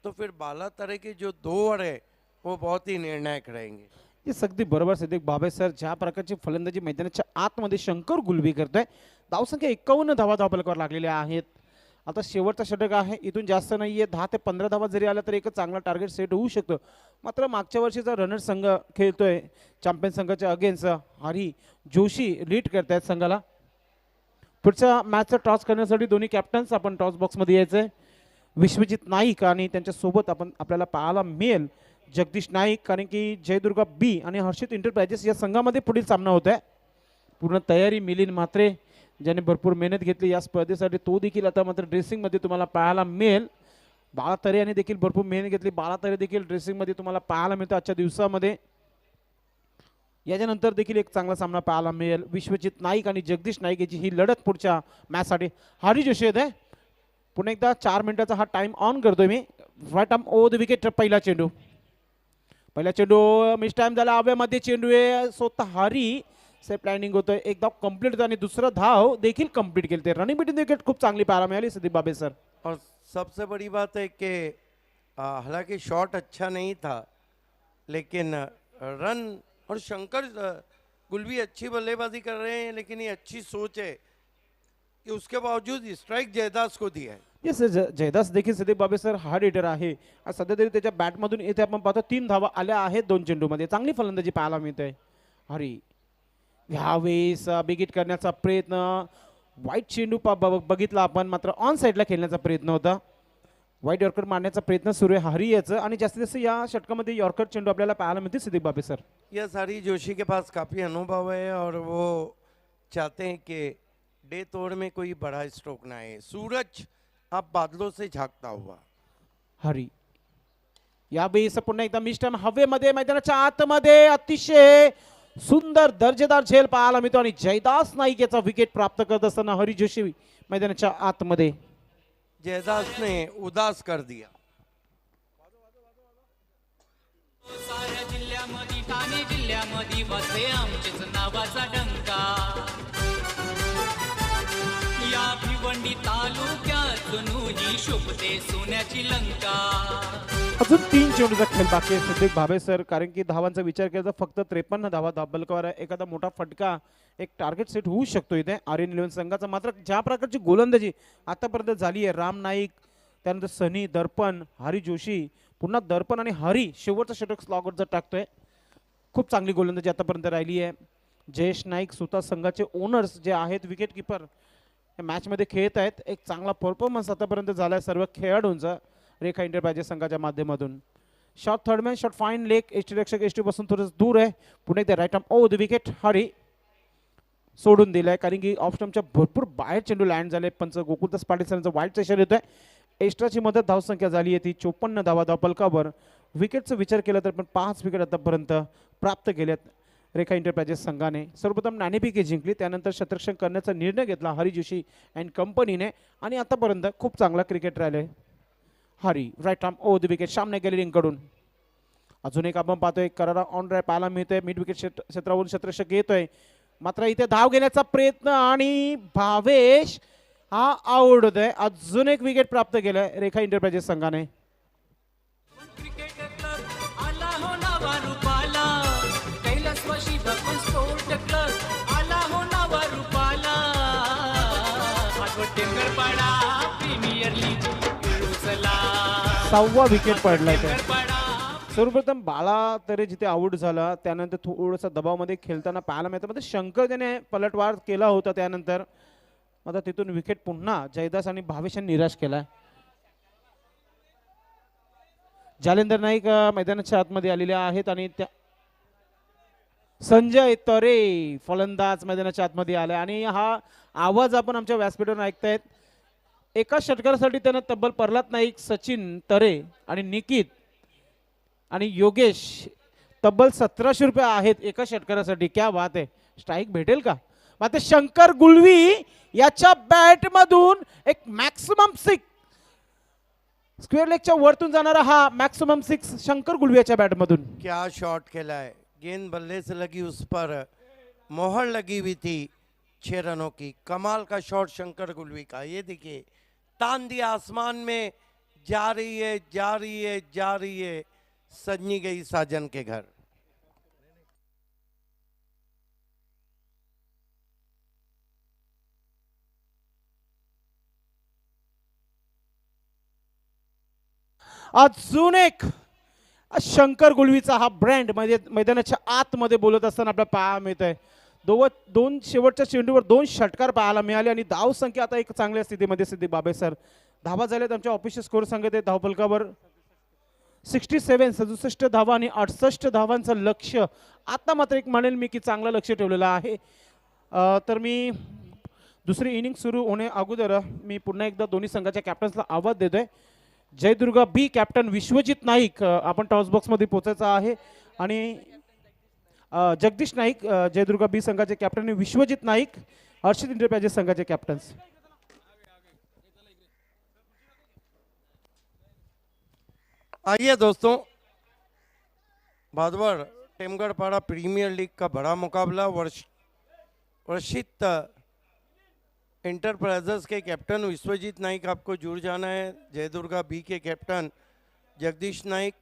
तो फिर बाला तरह के जो 2 ओवर है वो बहुत ही निर्णायक रहेंगे. हे अगदी बरोबर सिद्दीक बाबे सर. ज्या प्रकारची फलंदाजी मैदानाच्या आतमध्ये शंकर गुलवी करतोय. धावसंख्या 51 धावा धावपलकावर लागलेल्या आहेत. आता शेवटचा षटक आहे, इथून जास्त नाहीये. 10 ते 15 धावा जरी आल्या तर एक चांगला टार्गेट सेट होऊ शकतो. मात्र मागच्या वर्षीचा रनर संघ खेळतोय चॅम्पियन संघाच्या अगेन्स्ट. हरी जोशी लीड करतायत संघाला. पुढच्या मॅचचा टॉस करण्यासाठी दोन्ही कॅप्टन्स आपण टॉस बॉक्समध्ये यायचंय. विश्वजित नाईक आणि त्यांच्या सोबत आपल्याला पाहायला मिळेल जगदीश नाईक, कारण की जयदुर्गा बी आणि हर्षित एंटरप्राइजेस या संघामध्ये पुढील सामना होत आहे. पूर्ण तयारी मिलिंद म्हात्रे ज्याने भरपूर मेहनत घेतली या स्पर्धेसाठी, तो देखील आता मात्र ड्रेसिंगमध्ये तुम्हाला पाहायला मिळेल. बाळातरे यांनी देखील भरपूर मेहनत घेतली. बाळातरे देखील ड्रेसिंगमध्ये तुम्हाला पाहायला मिळतं आजच्या दिवसामध्ये. याच्यानंतर देखील एक चांगला सामना पाहायला मिळेल. विश्वजित नाईक आणि जगदीश नाईक याची ही लढत पुढच्या मॅचसाठी. हरी जोशी येत आहे. पुन्हा एकदा 4 मिनिटाचा हा टाइम ऑन करतोय मी. Right arm over the wicket. पहिला चेंडू मिस टाइम झाला. हवेमध्ये चेंडू आहे. स्वतः हरी से प्लॅनिंग होतोय. एक धाव कंप्लीट होतं आणि दुसरा धाव देखील कंप्लीट केली. रनिंग बिटवीन विकेट खूप चांगली पाहायला मिळाली सिद्दीक बाबे सर. और सबसे बड़ी बात है कि हालांकि शॉट अच्छा नहीं था, लेकिन रन और शंकर गुलवी अच्छी बल्लेबाजी कर रहे हैं, लेकिन ये अच्छी सोच है कि उसके बावजूद स्ट्राइक जयदास को दिया है. येस, जयदास देखील Siddique Babe sir hard hitter आहे. सध्या तरी त्याच्या बॅटमधून इथे आपण पाहतो 3 धावा आल्या आहेत 2 चेंडूमध्ये. चांगली फलंदाजी पाहायला मिळते. हरी ह्यावेळेस बिगिट करण्याचा प्रयत्न, वाईट चेंडू बघितला आपण, मात्र ऑन साईडला खेळण्याचा प्रयत्न होता. वाईट यॉर्कर मारण्याचा प्रयत्न सुरू आहे हरी याचं, आणि जास्तीत जास्त या षटकामध्ये यॉर्कर चेंडू आपल्याला पाहायला मिळते सिद्दीक बाबे सर. यह सारी जोशी के पास काफ़ी अनुभव है और वो चाहते हैं कि डेथ ओवर में कोई बड़ा स्ट्रोक ना आए. सूरज अब बादलों से झांकता हुआ. हरी यावेळेस पुन्हा एकदा मिस टाइम हवेमध्ये मैदानाच्या आतमध्ये अतिशय सुंदर दर्जेदार झेल पाहायला मिळतो आणि जयदास नाईक याचा विकेट प्राप्त करत असताना हरी जोशी मैदानाच्या आतमध्ये. जयदास ने उदास कर दिया. साऱ्या जिल्ह्यामध्ये ठाणे जिल्ह्यामध्ये वाजते आमचेच नावाचा डंका. या भिवंडी तालुक्यात ही शोभते सोन्याची लंका. अजून 3 चेंडूचा खेळ बाकी आहे सिद्दीक भाबे सर, कारण की धावांचा विचार केला तर फक्त 53 धावा दाबलकावर आहे. एखादा मोठा फटका, एक टार्गेट सेट होऊ शकतो इथे आर्यन इलेव्हन संघाचा. मात्र ज्या प्रकारची गोलंदाजी आतापर्यंत झाली आहे, राम नाईक, त्यानंतर सनी, दर्पण, हरी जोशी, पुन्हा दर्पण आणि हरी शेवटचा षटक स्लॉगवर जर टाकतोय, खूप चांगली गोलंदाजी आतापर्यंत राहिली आहे. जयेश नाईक स्वतः संघाचे ओनर्स जे आहेत, विकेट किपर मॅचमध्ये खेळत आहेत. एक चांगला परफॉर्मन्स आतापर्यंत झाला आहे सर्व खेळाडूंचा रेखा एंटरप्राइजेस संघाच्या माध्यमातून. Shot third man, shot fine leg, ST रक्षक एसटी पासून थोडंसं दूर आहे. पुणे एकदा राईट आर्म द विकेट हरी सोडून दिलाय, कारण की ऑफ स्टंपच्या भरपूर बाहेर चेंडू लँड झाले. पंच गोकुलदास पाटील सरांचं वाईट सेशन येतोय. एक्स्ट्राची मदत धावसंख्या झाली आहे ती 54 धावा धावपलकावर. विकेटचा विचार केला तर पण 5 विकेट आतापर्यंत प्राप्त केल्यात रेखा एंटरप्राइजेस संघाने. सर्वप्रथम नाणेफेक जिंकली, त्यानंतर शतरक्षण करण्याचा निर्णय घेतला हरी जोशी अँड कंपनीने, आणि आतापर्यंत खूप चांगला क्रिकेट राहिलंय. हरी राईट आर्म द विकेट सामने गॅलरीकडून. अजून एक आपण पाहतोय करारा ऑन ड्राय पाहायला मिळतोय. मिड विकेट क्षेत्रावरून शतरक्षक येतोय, मात्र इथे धाव घेण्याचा प्रयत्न आणि भावेश हा आउट होतोय. अजून एक विकेट प्राप्त केलंय रेखा एंटरप्राइजेस संघाने. क्रिकेट क्लब आला हो नावा रूपाला. कैलासवासी भक्कम स्पोर्ट क्लब आला हो नावा रूपाला. टेंगरपाडा प्रीमियर लीग खेळूचला. 6वा विकेट पडलाय त्या. टेंगरपाडा सर्वप्रथम बाळा तरे जिथे आउट झाला, त्यानंतर थोडंसं दबावामध्ये खेळताना पाहायला मिळतं. मध्ये शंकर त्याने पलटवार केला होता, त्यानंतर आता तिथून विकेट पुन्हा जयदास आणि भावेश यांनी निराश केलाय. जालेंदर नाईक मैदानाच्या आतमध्ये आलेले आहेत आणि त्या संजय तरे फलंदाज मैदानाच्या आतमध्ये आलाय. आणि हा आवाज आपण आमच्या व्यासपीठावर ऐकतायत. एका षटकारासाठी त्यांना तब्बल प्रल्हाद नाईक, सचिन तरे आणि निकित आणि योगेश तब्बल 1700 रुपये आहेत एका षटकारासाठी. क्या बात आहे. स्ट्राईक भेटेल का? मात्र शंकर गुलवी याच्या बॅट मधून एक मॅक्सिमम 6 स्क्वेअर लेगच्या वरतून जाणारा हा मॅक्सिमम 6 शंकर गुलवी याच्या बॅट मधून. क्या शॉट खेला है. गेंद बल्ले से लगी, उस पर मोहर लगी हुई थी 6 रनों की. कमाल का शॉट शंकर गुलवी का. ये देखिए तान दिया आसमान में, जा रही है जा रही है जा रही है, सजनी गई साजन के घर. अजून एक शंकर गुलवीचा हा ब्रँड म्हणजे मैदानाच्या आतमध्ये बोलत असताना आपल्याला पाहायला मिळत आहे. दोन शेवटच्या चेंडूवर 2 षटकार पाहायला मिळाले आणि धाव संख्या आता एक चांगल्या स्थितीमध्ये सिद्दीक बाबे सर. धावा झाल्यात आमच्या ऑफिशियल स्कोर सांगत आहे धावपलकावर 67 धावा आणि 68 धावांचं लक्ष्य. आता मात्र एक म्हणेल मी की चांगलं लक्ष ठेवलेलं आहे. तर मी दुसरी इनिंग सुरू होणे अगोदर मी पुन्हा एकदा दोन्ही संघाच्या कॅप्टन्सला आवाज देतोय. जयदुर्गा बी कॅप्टन विश्वजित नाईक आपण टॉस बॉक्समध्ये पोहोचायचं आहे, आणि जगदीश नाईक जयदुर्गा बी संघाचे कॅप्टन, विश्वजित नाईक हर्षित एंटरप्राइजेस संघाचे कॅप्टन्स. आइए दोस्तों, भादवड़ टेमगढ़पाड़ा प्रीमियर लीग का बड़ा मुकाबला. वर्षित एंटरप्राइजेस के कैप्टन विश्वजीत नाइक आपको जुड़ जाना है. जयदुर्गा बी के कैप्टन जगदीश नाइक.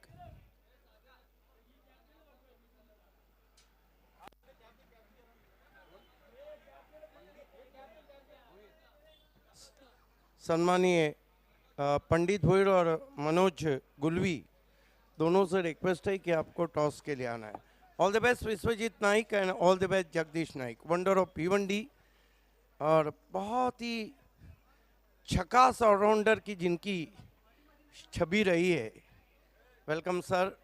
सम्मानीय पंडित भोईर और मनोज गुलवी दोनों से रिक्वेस्ट है कि आपको टॉस के लिए आना है. All the best Vishwajeet Naik and all the best Jagdish Naik, wonder of Bhiwandi. और बहुत ही झकास ऑलराउंडर की जिनकी छवि रही है। Welcome sir,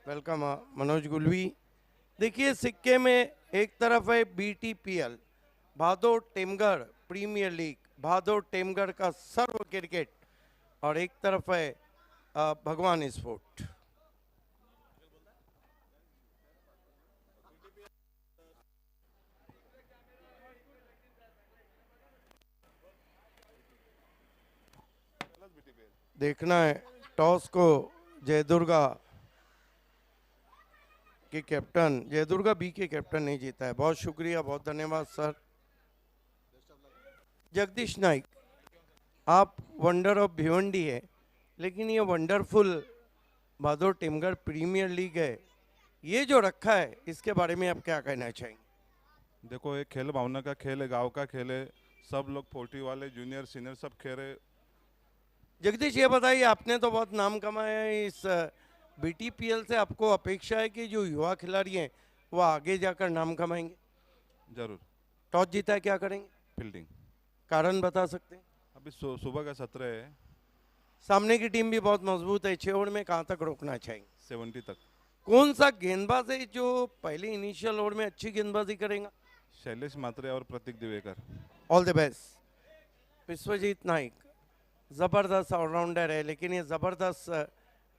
welcome Manoj Gulvi. देखिए सिक्के में एक तरफ है BTPL Bhado Temgarh premier league, Bhado Temgarh का सर्व क्रिकेट, और एक तरफ है भगवान स्पोर्ट। देखना है टॉस को जयदुर्गा के कैप्टन, जयदुर्गा बी के कैप्टन नहीं जीता है। बहुत शुक्रिया, बहुत धन्यवाद सर। जगदीश नाइक, आप वंडर ऑफ भिवंडी है, लेकिन ये वंडरफुल भादो टिमगढ़ प्रीमियर लीग है, ये जो रखा है इसके बारे में आप क्या कहना चाहेंगे? देखो, एक खेल भावना का खेल है, गांव का खेल है, सब लोग 40 वाले जूनियर सीनियर सब खेल रहे। जगदीश ये बताइए, आपने तो बहुत नाम कमाया है इस BTPL से, आपको अपेक्षा है कि जो युवा खिलाड़ी हैं वो आगे जाकर नाम कमाएंगे? जरूर। टॉस जीता है, क्या करेंगे? फील्डिंग। कारण बता सकते हैं? अभी सुबह का सत्र है। सामने की टीम भी बहुत मजबूत है, 6 ओवर में कहाँ तक रोकना चाहेंगे? 70 तक। कौन सा गेंदबाज है जो पहले इनिशियल ओवर में अच्छी गेंदबाजी करेगा? शैलेश मात्रे और Pratik Divekar. All the best. Vishwajeet Naik जबरदस्त ऑलराउंडर है, लेकिन ये जबरदस्त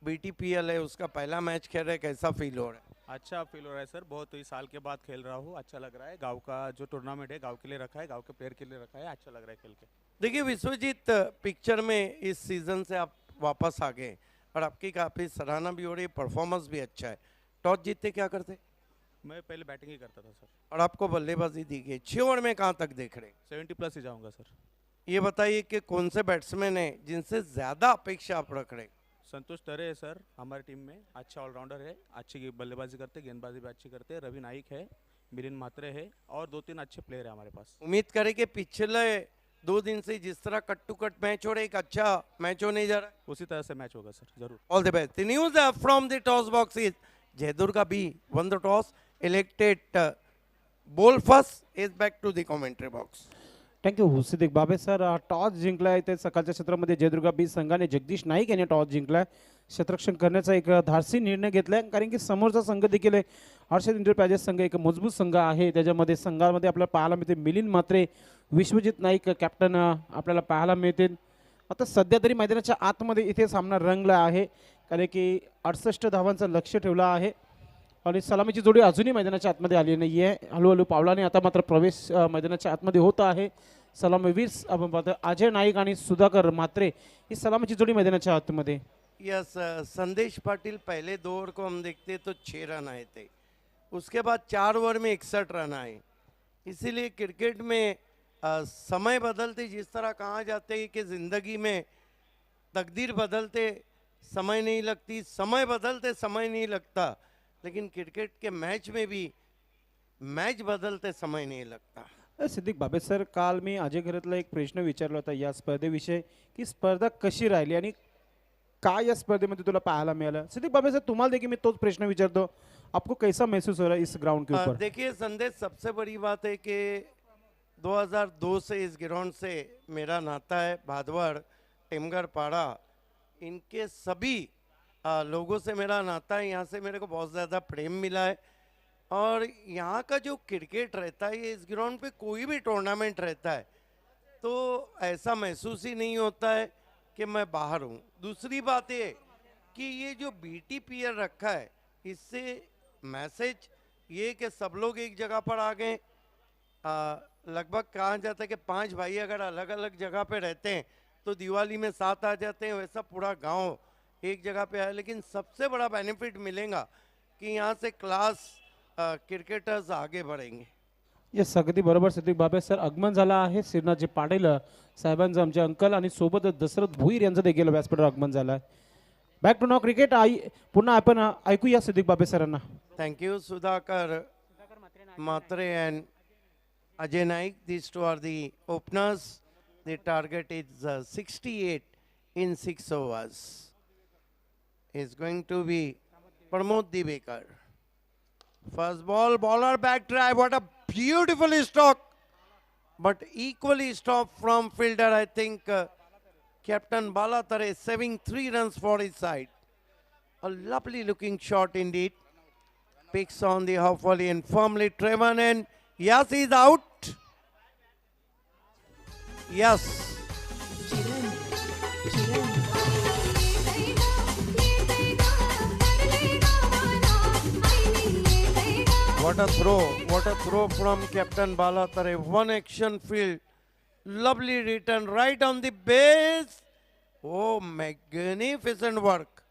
BTPL है, उसका पहला मैच खेल रहा है, कैसा फील हो रहा है? अच्छा फील हो रहा है सर, बहुत ही साल के बाद खेल रहा हूँ, अच्छा लग रहा है। गांव का जो टूर्नामेंट है गांव के लिए रखा है, गांव के प्लेयर के लिए रखा है, अच्छा लग रहा है खेल के। देखिए विश्वजीत, पिक्चर में इस सीजन से आप वापस आ गए और आपकी काफ़ी सराहना भी हो रही है, परफॉर्मेंस भी अच्छा है। टॉस जीतते क्या करते? मैं पहले बैटिंग ही करता था सर। और आपको बल्लेबाजी दी गई, 6 ओवर में कहाँ तक देख रहे हैं? 70+ ही जाऊंगा सर। ये बताइए कि कौन से बैट्समैन हैं जिनसे ज़्यादा अपेक्षा आप रख रहे हैं? संतोष टरे है सर हमारी टीम में, अच्छा ऑलराउंडर है, अच्छी बल्लेबाजी करते, गेंदबाजी भी अच्छी करते हैं। रवि नाइक है, मिलिंद मात्रे है, और 2-3 अच्छे प्लेयर है हमारे पास। उम्मीद करें कि पिछले 2 दिन से जिस तरह कट टू कट मैच हो रहा है, एक अच्छा मैच होने जा रहा है। उसी तरह से मैच होगा सर, जरूर। All the best. The news from the toss box is Jaydurga B won the toss, elected ball first, is back to the commentary box. Thank you Siddique Babe sir. Toss जिंकलाय ते सकाळच्या क्षेत्रामध्ये जयदुर्गा बी संघाने जगदीश नाईक यांनी टॉस जिंकलाय. क्षेत्ररक्षण करण्याचा एक धाडसी निर्णय घेतलाय, कारण की समोरचा संघ देखील हर्षद इंटरप्राइजेस संघ एक मजबूत संघ आहे. त्याच्यामध्ये संघामध्ये आपल्याला पाहायला मिळते मिलिंद मात्रे, विश्वजित नाईक कॅप्टन आपल्याला पाहायला मिळतील. आता सध्या तरी मैदानाच्या आतमध्ये इथे सामना रंगला आहे, कारण की 68 धावांचं लक्ष्य ठेवलं आहे आणि सलामीची जोडी अजूनही मैदानाच्या आतमध्ये आली नाही आहे. हळूहळू पावलाने आता मात्र प्रवेश मैदानाच्या आतमध्ये होत आहे. सलामीवीर आपण पाहतो अजय नाईक आणि सुधाकर मात्रे ही सलामीची जोडी मैदानाच्या आतमध्ये. यस, संदेश पाटिल पहले 2 ओवर को हम देखते तो 6 रन आए थे, उसके बाद 4 ओवर में 61 रन आए। इसीलिए क्रिकेट में समय बदलते, जिस तरह कहा जाते हैं कि ज़िंदगी में तकदीर बदलते समय नहीं लगती, समय बदलते समय नहीं लगता, लेकिन क्रिकेट के मैच में भी मैच बदलते समय नहीं लगता। सिद्दीक बाबे सर, काल मी अजय घरातला एक प्रश्न विचारला होता या स्पर्धेविषयी, की स्पर्धा कशी राहिली आणि काय या स्पर्धेमध्ये तुला पाहायला मिळालं. सिद्दीक बाबे सर, तुम्हाला देखील मी तोच प्रश्न विचारतो, आपको कैसा महसूस हो रहा है इस ग्राउंड के ऊपर? देखिए संदेश, सबसे बड़ी बात है कि 2002 से इस ग्राउंड से मेरा नाता है। भादवड़, टिमगढ़, पाड़ा, इनके सभी लोगों से मेरा नाता है। यहाँ से मेरे को बहुत ज़्यादा प्रेम मिला है, और यहाँ का जो क्रिकेट रहता है, ये इस ग्राउंड पे कोई भी टूर्नामेंट रहता है तो ऐसा महसूस ही नहीं होता है कि मैं बाहर हूँ। दूसरी बात ये कि ये जो BTPL रखा है, इससे मैसेज ये कि सब लोग एक जगह पर आ गए। लगभग कहा जाता है कि 5 भाई अगर अलग अलग जगह पे रहते हैं तो दिवाली में साथ आ जाते हैं, वैसा पूरा गांव एक जगह पे है। लेकिन सबसे बड़ा बेनिफिट मिलेगा कि यहाँ से क्लास क्रिकेटर्स आगे बढ़ेंगे। येस, अगदी बरोबर सिद्दीक बाबे सर. आगमन झालं आहे श्रीनाथजी पाटील साहेबांचं, आमचे अंकल, आणि सोबतच दशरथ भोईर यांचं देखील व्यासपीठावर आगमन झालं आहे. Back to now cricket. पुन्हा आपण ऐकूया सिद्दीक बाबे सरांना. Thank you Sudhakar Matre and Ajay Naik, these two are the openers. The target is 68 in 6 overs. Is going to be Pramod Divekar. First ball, bowler back drive. What a beautiful stroke. But equally stopped from fielder, I think, Captain Balatare saving 3 runs for his side. A lovely looking shot indeed. Picks on the half volley and firmly driven, and yes, he's out. Yes. What a throw from Captain Balatare. One action field. Lovely return right on the base. Oh, magnificent work.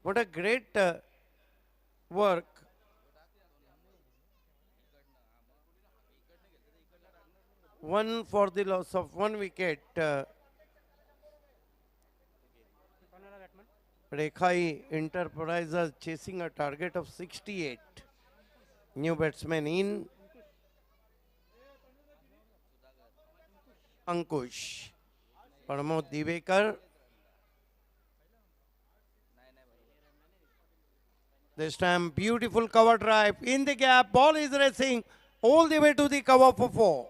What a great work. One for the loss of 1 wicket. Rekhai Enterprises chasing a target of 68. New batsman in. Ankush. Pramod Divekar. This time beautiful cover drive in the gap. Ball is racing all the way to the cover for 4.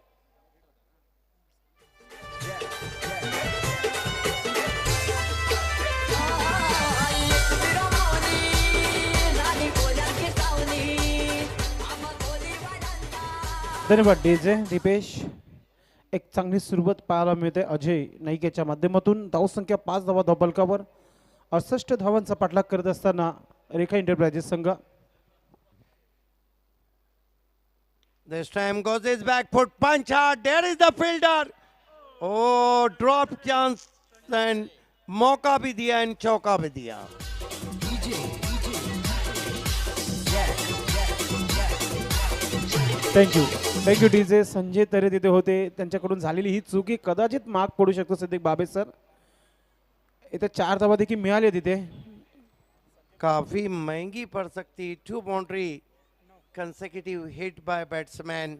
धन्यवाद DJ Dipesh. एक चांगली सुरुवात पाहायला मिळते अजय नाईक याच्या माध्यमातून. धावसंख्या 5 धावा धावफलकावर. 68 धावांचा पाठलाग करत असताना रेखा एंटरप्राइजेस संघ. This time goes his back foot punch hard. There is the fielder. Oh, drop chance and मौका भी दिया and चौका भी दिया. Thank you DJ. संजय तरे तिथे होते. त्यांच्याकडून झालेली ही चूक ही कदाचित माग पडू शकतो सिद्दीक बाबे सर. इथे 4 धावा देखील मिळाले तिथे. काफी महंगी पड़ सकती. 2 boundary consecutive hit by batsman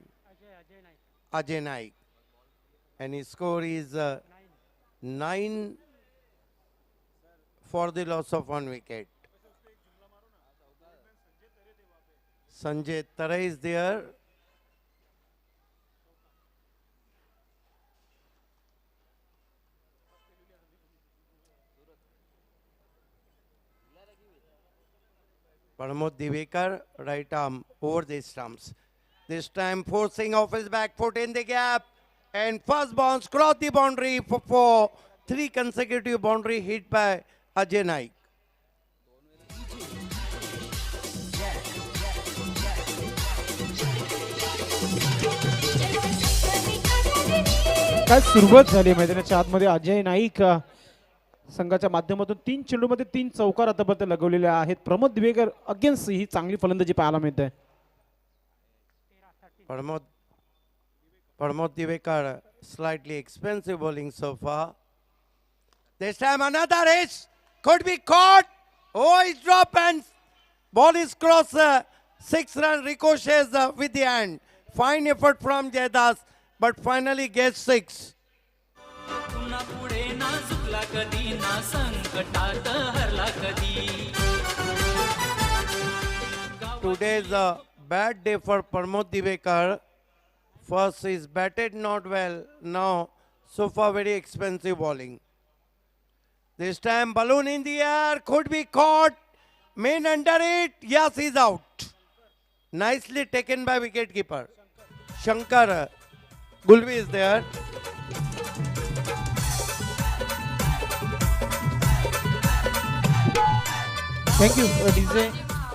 Ajay Naik, and his score is 9 for the loss of 1 wicket. Sanjay Tare is there. Pramod Divekar, right arm over the stumps. This time forcing off his back foot in the gap. And first bounce cross the boundary for 4. 3 consecutive boundary hit by Ajay Naik. काय सुरुवात झाली मैदानाच्या आतमध्ये. अजय नाईक संघाच्या माध्यमातून 3 चेंडूमध्ये 3 चौकार आतापर्यंत लगवलेले आहेत. प्रमोद दिवेकर अगेन्स्ट ही चांगली फलंदाजी पाहायला मिळते. Pramod Divekar, slightly expensive bowling so far. This time another hit could be caught. Oh, it's drop and ball is cross. 6-run ricochets with the hand. Fine effort from Jaidas, but finally gets 6. पुन्हा पुढे ना झुकला कधी ना संकटात हरला कधी. Today is a bad day for Pramod Divekar. First is batted not well. Now so far very expensive bowling. This time balloon in the air could be caught. Main under it. Yes, he's out. Nicely taken by wicketkeeper. Shankar Gulvi is there. Thank you DJ.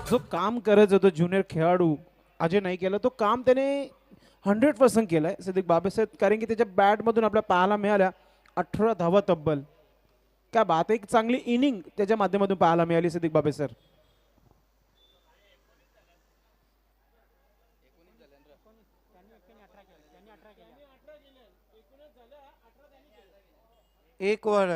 जो काम करायचं होतं junior खेळाडू अजय नाईक याला, तो काम त्याने 100% केलंय सिद्दीक बाबेसाहेब. कारण की त्याच्या बॅटमधून आपल्याला पाहायला मिळाल्या 18 धावा तब्बल. काय बात आहे. एक चांगली इनिंग त्याच्या माध्यमातून पाहायला मिळाली सिद्दीक बाबे सर. एक ओवर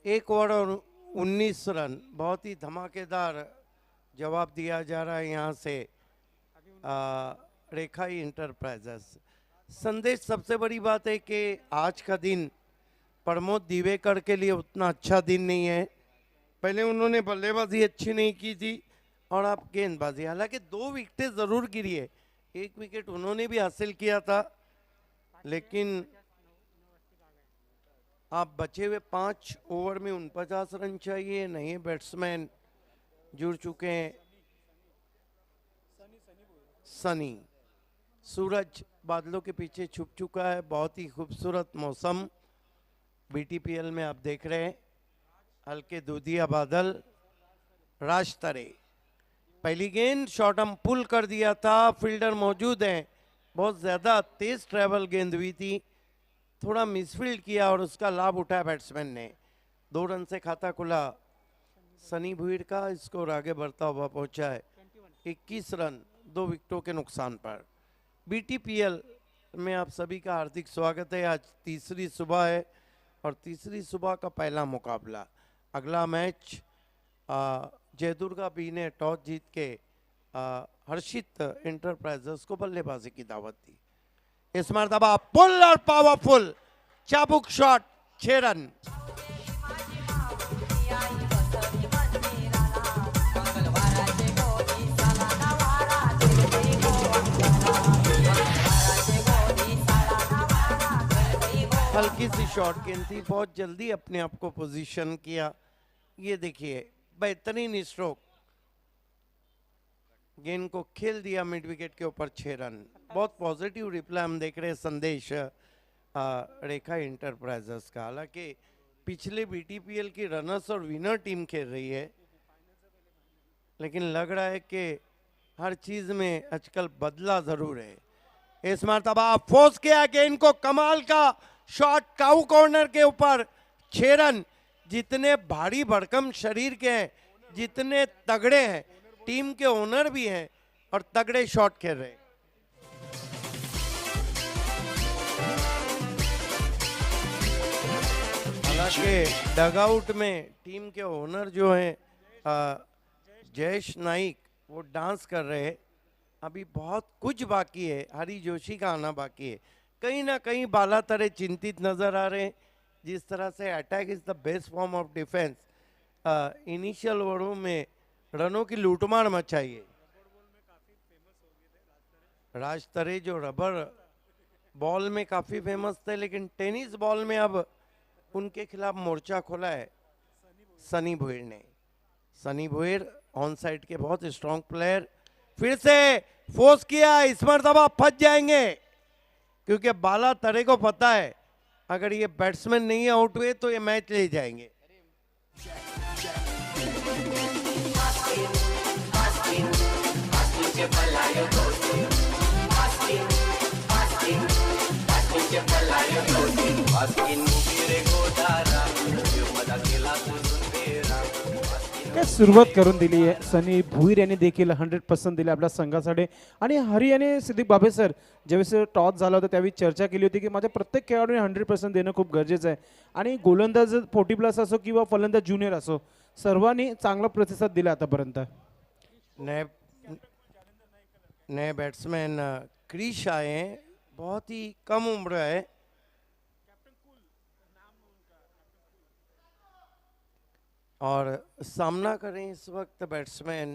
1 ओवर और 19 रन. बहुत ही धमाकेदार जवाब दिया जा रहा है यहाँ से रेखाई इंटरप्राइजेस. संदेश सबसे बड़ी बात है कि आज का दिन प्रमोद दिवेकर के लिए उतना अच्छा दिन नहीं है। पहले उन्होंने बल्लेबाजी अच्छी नहीं की थी और अब गेंदबाजी, हालांकि 2 विकेटें जरूर गिरी है, 1 विकेट उन्होंने भी हासिल किया था, लेकिन आप बचे हुए 5 ओवर में 49 रन चाहिए। नए बैट्समैन जुड़ चुके हैं, सनी। सूरज बादलों के पीछे छुप चुका है। बहुत ही खूबसूरत मौसम बीटीपीएल में आप देख रहे हैं। हल्के दूधिया बादल। राज तरे, पहली गेंद शॉर्ट हम पुल कर दिया था, फील्डर मौजूद हैं, बहुत ज़्यादा तेज ट्रैवल गेंद हुई थी, थोड़ा मिसफील्ड किया और उसका लाभ उठाया बैट्समैन ने। 2 रन से खाता खुला सनी भुईर का। स्कोर आगे बढ़ता हुआ पहुंचा है 21 रन 2 विकेटों के नुकसान पर। बीटीपीएल में आप सभी का हार्दिक स्वागत है। आज तीसरी सुबह है और तीसरी सुबह का पहला मुकाबला। अगला मैच जयदुर्गा बी ने टॉस जीत के हर्षित इंटरप्राइजेस को बल्लेबाजी की दावत दी। इस मरतबा पुल और पावरफुल चाबुक शॉट, 6 रन। हल्की सी शॉट गेंद थी, बहुत जल्दी अपने आप को पोजीशन किया। ये देखिए बेहतरीन स्ट्रोक, गेंद को खेल दिया मिड विकेट के ऊपर, 6 रन। बहुत पॉजिटिव रिप्लाई हम देख रहे हैं संदेश रेखा इंटरप्राइजेस का। हालांकि पिछले बीटीपीएल की रनर्स और विनर टीम खेल रही है, लेकिन लग रहा है कि हर चीज में आजकल बदला जरूर है। इस मरतबा फोर्स किया गेंद को, कमाल का शॉट काऊ कॉर्नर के ऊपर, 6 रन। जितने भारी भरकम शरीर के हैं, जितने तगड़े हैं, टीम के ओनर भी हैं और तगड़े शॉट खेल रहे हैं। हालांकि डगआउट में टीम के ओनर जो हैं जयेश नाइक, वो डांस कर रहे हैं। अभी बहुत कुछ बाकी है, हरी जोशी का आना बाकी है। कहीं ना कहीं बाला तरे चिंतित नजर आ रहे हैं। जिस तरह से attack is the best form of defence, initial ओवरों में रनों की लूटमार मचाई है। राज तरे जो रबर बॉल में काफी फेमस थे, लेकिन टेनिस बॉल में अब उनके खिलाफ मोर्चा खोला है सनी भुईर ने। सनी भुईर ऑन साइड के बहुत स्ट्रॉन्ग प्लेयर। फिर से फोर्स किया, इस मरतबा फंस जाएंगे, क्योंकि बाला तरे को पता है अगर ये बैट्समैन नहीं आउट हुए तो ये मैच ले जाएंगे। काय सुरुवात करून दिली आहे सनी भुईर यांनी देखील 100% दिले आपल्या संघासाठी। आणि हरी आणि सिद्दीक बाबे सर ज्यावेळेस टॉस झाला होता त्यावेळी चर्चा केली होती की माझ्या प्रत्येक खेळाडूने 100% देणं खूप गरजेचं आहे। आणि गोलंदाज 40+ असो किंवा फलंदाज ज्युनियर असो, सर्वांनी चांगला प्रतिसाद दिला आतापर्यंत। नए बैट्समैन क्रिश आए हैं, बहुत ही कम उम्र है। और सामना करें इस वक्त बैट्समैन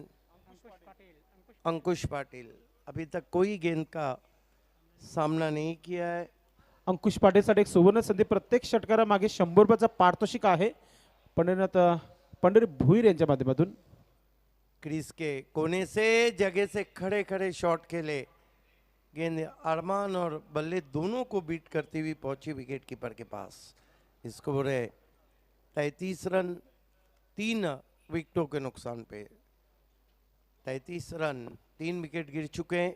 अंकुश पाटिल। अभी तक कोई गेंद का सामना नहीं किया है। अंकुश पाटीलसाठी एक सुवर्ण संधी, प्रत्येक षटकारामागे 100 रुपयाचा पारितोषिक आहे। पंढरी भुईर यांच्या माध्यमातून क्रीज के कोने से जगह से खड़े खड़े शॉट खेले, गेंद अरमान और बल्ले दोनों को बीट करती हुई पहुंची विकेट कीपर के पास। स्कोर है 33 रन 3 विकेटों के नुकसान पे। 33 रन 3 विकेट गिर चुके हैं।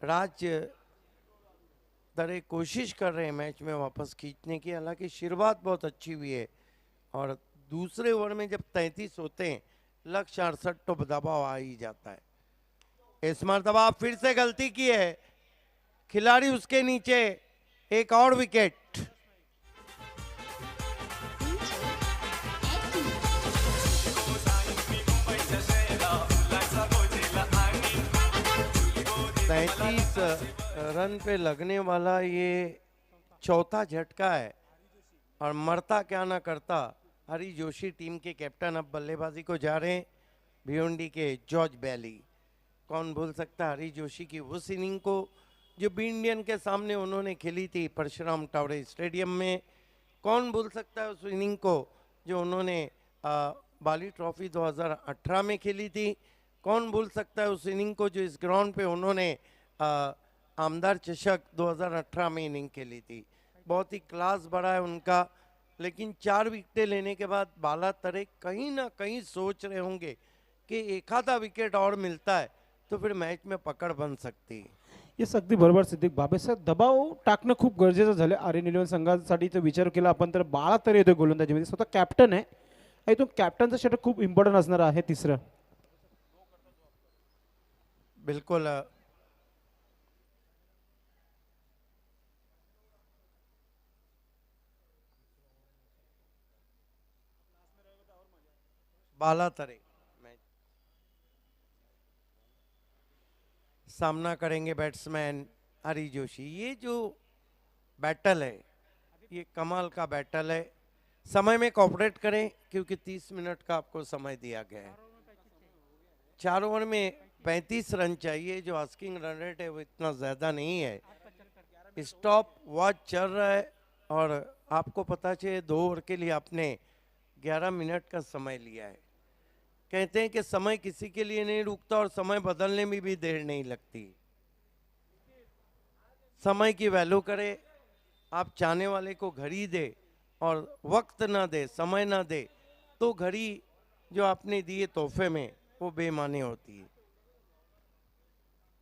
राज तरे कोशिश कर रहे हैं मैच में वापस खींचने की, हालांकि शुरुआत बहुत अच्छी हुई है और दूसरे ओवर में जब 33 होते हैं लक्ष्य 68 तो दबाव आ ही जाता है। इस मरतबा फिर से गलती की है खिलाड़ी, उसके नीचे एक और विकेट। तैतीस रन पे लगने वाला ये चौथा झटका है और मरता क्या ना करता, हरी जोशी टीम के कैप्टन अब बल्लेबाजी को जा रहे हैं, भिवंडी के जॉर्ज बैली। कौन भूल सकता है हरी जोशी की उस इनिंग को जो बी इंडियन के सामने उन्होंने खेली थी परशुराम टावरे स्टेडियम में। कौन भूल सकता है उस इनिंग को जो उन्होंने बाली ट्रॉफी 2018 में खेली थी। कौन भूल सकता है उस इनिंग को जो इस ग्राउंड पे उन्होंने आमदार चषक 2018 में इनिंग खेली थी। बहुत ही क्लास बढ़ा है उनका, लेकिन 4 विकेटें लेने के बाद बाला तरे कहीं ना कहीं सोच रहे होंगे की एखादा विकेट और मिलता है तो फिर मैच में पकड़ बन सकती है। येस, अगदी बरोबर सिद्दीक बाबे सर. दबाव टाकणं खूप गरजेचं झालं. आर्यन इलेव्हन संघासाठी जर विचार केला आपण तर बाळा तर येतोय गोलंदाजीमध्ये, स्वतः कॅप्टन आहे आणि तो कॅप्टनचं षटक खूप इम्पॉर्टंट असणार आहे तिसरं. बिल्कुल बाला तरे सामना करेंगे बैट्समैन हरी जोशी। ये जो बैटल है ये कमाल का बैटल है। समय में कोऑपरेट करें क्योंकि 30 मिनट का आपको समय दिया गया है। 4 ओवर में 35 रन चाहिए, जो आस्किंग रन रेट है वो इतना ज़्यादा नहीं है। स्टॉप वॉच चल रहा है और आपको पता चाहिए 2 ओवर के लिए आपने 11 मिनट का समय लिया है। कहते हैं कि समय किसी के लिए नहीं रुकता और समय बदलने में भी देर नहीं लगती। समय की वैल्यू करें, आप चाहने वाले को घड़ी दे और वक्त ना दे, समय ना दे, तो घड़ी जो आपने दी है तोहफे में वो बेमानी होती है।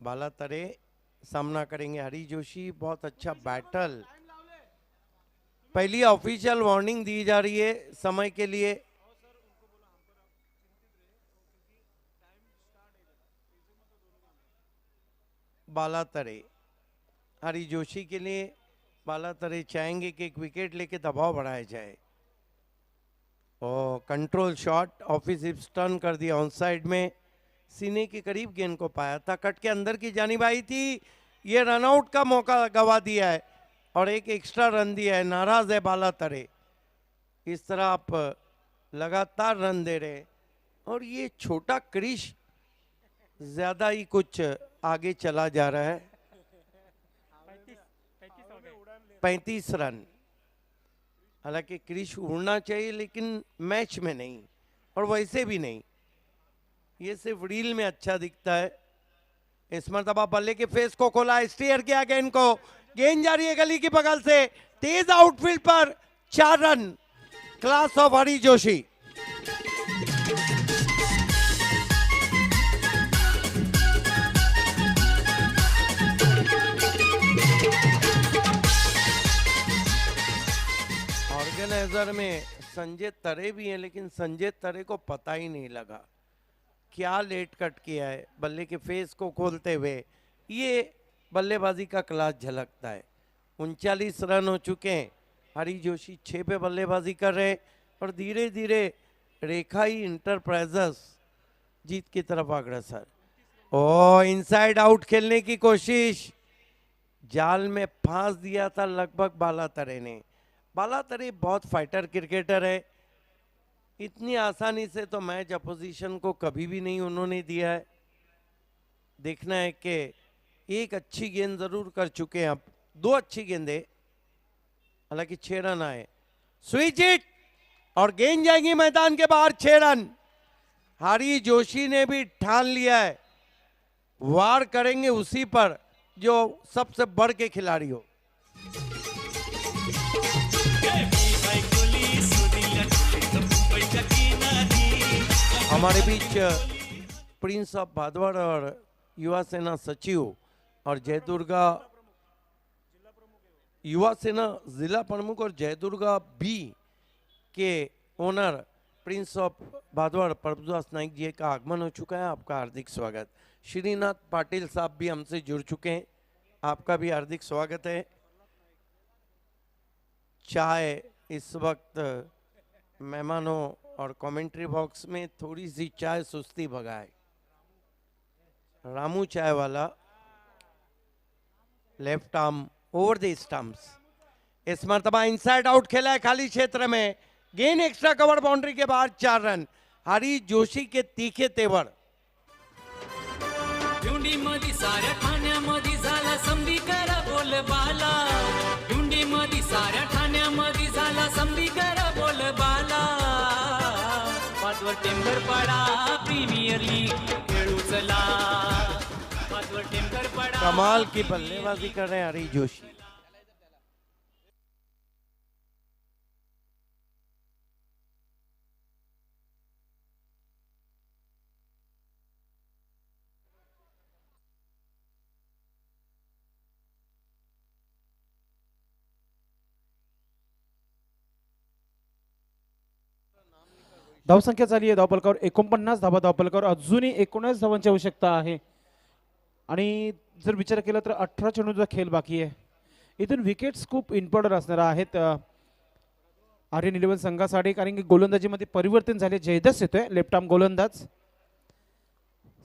बाला तरे सामना करेंगे हरी जोशी। बहुत अच्छा बैटल। पहली ऑफिशियल वार्निंग दी जा रही है समय के लिए। बाला तरे हरी जोशी के लिए बाला तरे चाहेंगे कि एक विकेट लेके दबाव बढ़ाया जाए। और कंट्रोल शॉट ऑफिस टर्न कर दिया ऑन साइड में, सीने के करीब गेंद को पाया था, कट के अंदर की जानिब आई थी। ये रनआउट का मौका गवा दिया है और एक एक्स्ट्रा रन दिया है। नाराज है बाला तरे। इस तरह आप लगातार रन दे रहे और ये छोटा क्रिश ज्यादा ही कुछ आगे चला जा रहा है। 35 रन। हालांकि क्रिश उड़ना चाहिए लेकिन मैच में नहीं और वैसे भी नहीं, ये सिर्फ रील में अच्छा दिखता है। इस मरतबा बल्ले के फेस को खोला, स्टीयर किया गेंद को, गेंद जा रही है गली की बगल से, तेज आउटफील्ड पर 4 run. Class of Hari Joshi. Organiser में संजय तरे भी हैं, लेकिन संजय तरे को पता ही नहीं लगा क्या लेट कट किया है बल्ले के फेस को खोलते हुए। ये बल्लेबाजी का क्लास झलकता है। 39 रन हो चुके हैं। हरी जोशी 6 पे बल्लेबाजी कर रहे हैं और धीरे धीरे रेखाई इंटरप्राइजेस जीत की तरफ अग्रसर। ओ इनसाइड आउट खेलने की कोशिश, जाल में फांस दिया था लगभग बाला तरे ने। बाला तरे बहुत फाइटर क्रिकेटर है। इतनी आसानी से तो मैच अपोजिशन को कभी भी नहीं उन्होंने दिया है। देखना है कि एक अच्छी गेंद जरूर कर चुके हैं अब, 2 अच्छी गेंदे, हालांकि 6 रन आए। स्विच हिट और गेंद जाएगी मैदान के बाहर। 6 रन। हरी जोशी ने भी ठान लिया है, वार करेंगे उसी पर जो सबसे बढ़ के खिलाड़ी हो। हमारे बीच प्रिंस ऑफ भादवड़ और युवा सेना सचिव और जयदुर्गा युवा सेना जिला प्रमुख और जयदुर्गा बी के owner prince of Bhadwad Prabhudas Naik ji का आगमन हो चुका है। आपका हार्दिक स्वागत। श्रीनाथ पाटिल साहब भी हमसे जुड़ चुके हैं, आपका भी हार्दिक स्वागत है। चाय इस वक्त मेहमानों और कमेंट्री बॉक्स में थोड़ी सी चाय सुस्ती भगाए। रामू चाय वाला left arm over the stumps. इस मरतबा इनसाइड आउट खेला है खाली क्षेत्र में, गेन एक्स्ट्रा कवर बाउंड्री के बाहर 4 रन। हरीश जोशी के तीखे तेवर। झुंडी मधी साऱ्या ठाण्यामध्ये झाला संभीकर बोलबाला, झुंडी मधी साऱ्या ठाण्यामध्ये झाला संभीकर बोलबाला। पाचवर टेंबर पडा प्रीमियर लीग खेळू चला, पाचवर टेंबर पडा। कमाल की बल्लेबाजी कर रहे हैं हरीश जोशी। धावसंख्या झाली आहे धावपलकावर 49 धावा धावपलकावर अजूनही 19 धावांची आवश्यकता आहे आणि जर विचार केला तर 18 चेंडूचा खेळ बाकी आहे। इथून विकेट्स खूप इम्पॉर्टंट असणार आहेत आर्यन 11 संघासाठी, कारण की गोलंदाजीमध्ये परिवर्तन झाले। जयदस येतोय लेफ्ट आर्म गोलंदाज।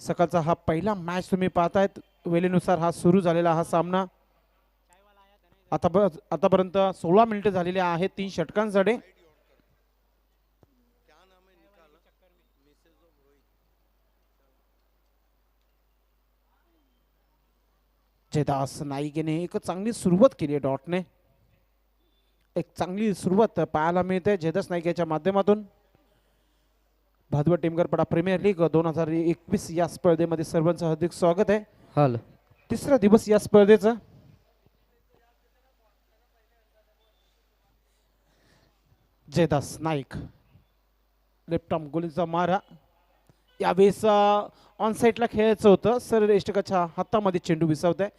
सकाळचा हा पहिला मॅच तुम्ही पाहतायत, वेळेनुसार हा सुरू झालेला हा सामना। आतापर्यंत 16 मिनिटे झालेले आहेत 3 षटकांसाठी। जयदास नाईकेने एक चांगली सुरुवात केली आहे, डॉटने एक चांगली सुरुवात पाहायला मिळते जयदास नाईक याच्या माध्यमातून। भादवड टीमगरपडा प्रीमियर लीग 2021 या स्पर्धेमध्ये सर्वांचं हार्दिक स्वागत आहे। हाल तिसरा दिवस या स्पर्धेचा। जयदास नाईक लेफ्ट आर्म गोलीचा मारा, यावेळेस ऑन साईडला खेळायचं होतं, सर एष्टकाच्या हातामध्ये चेंडू विसावत आहे।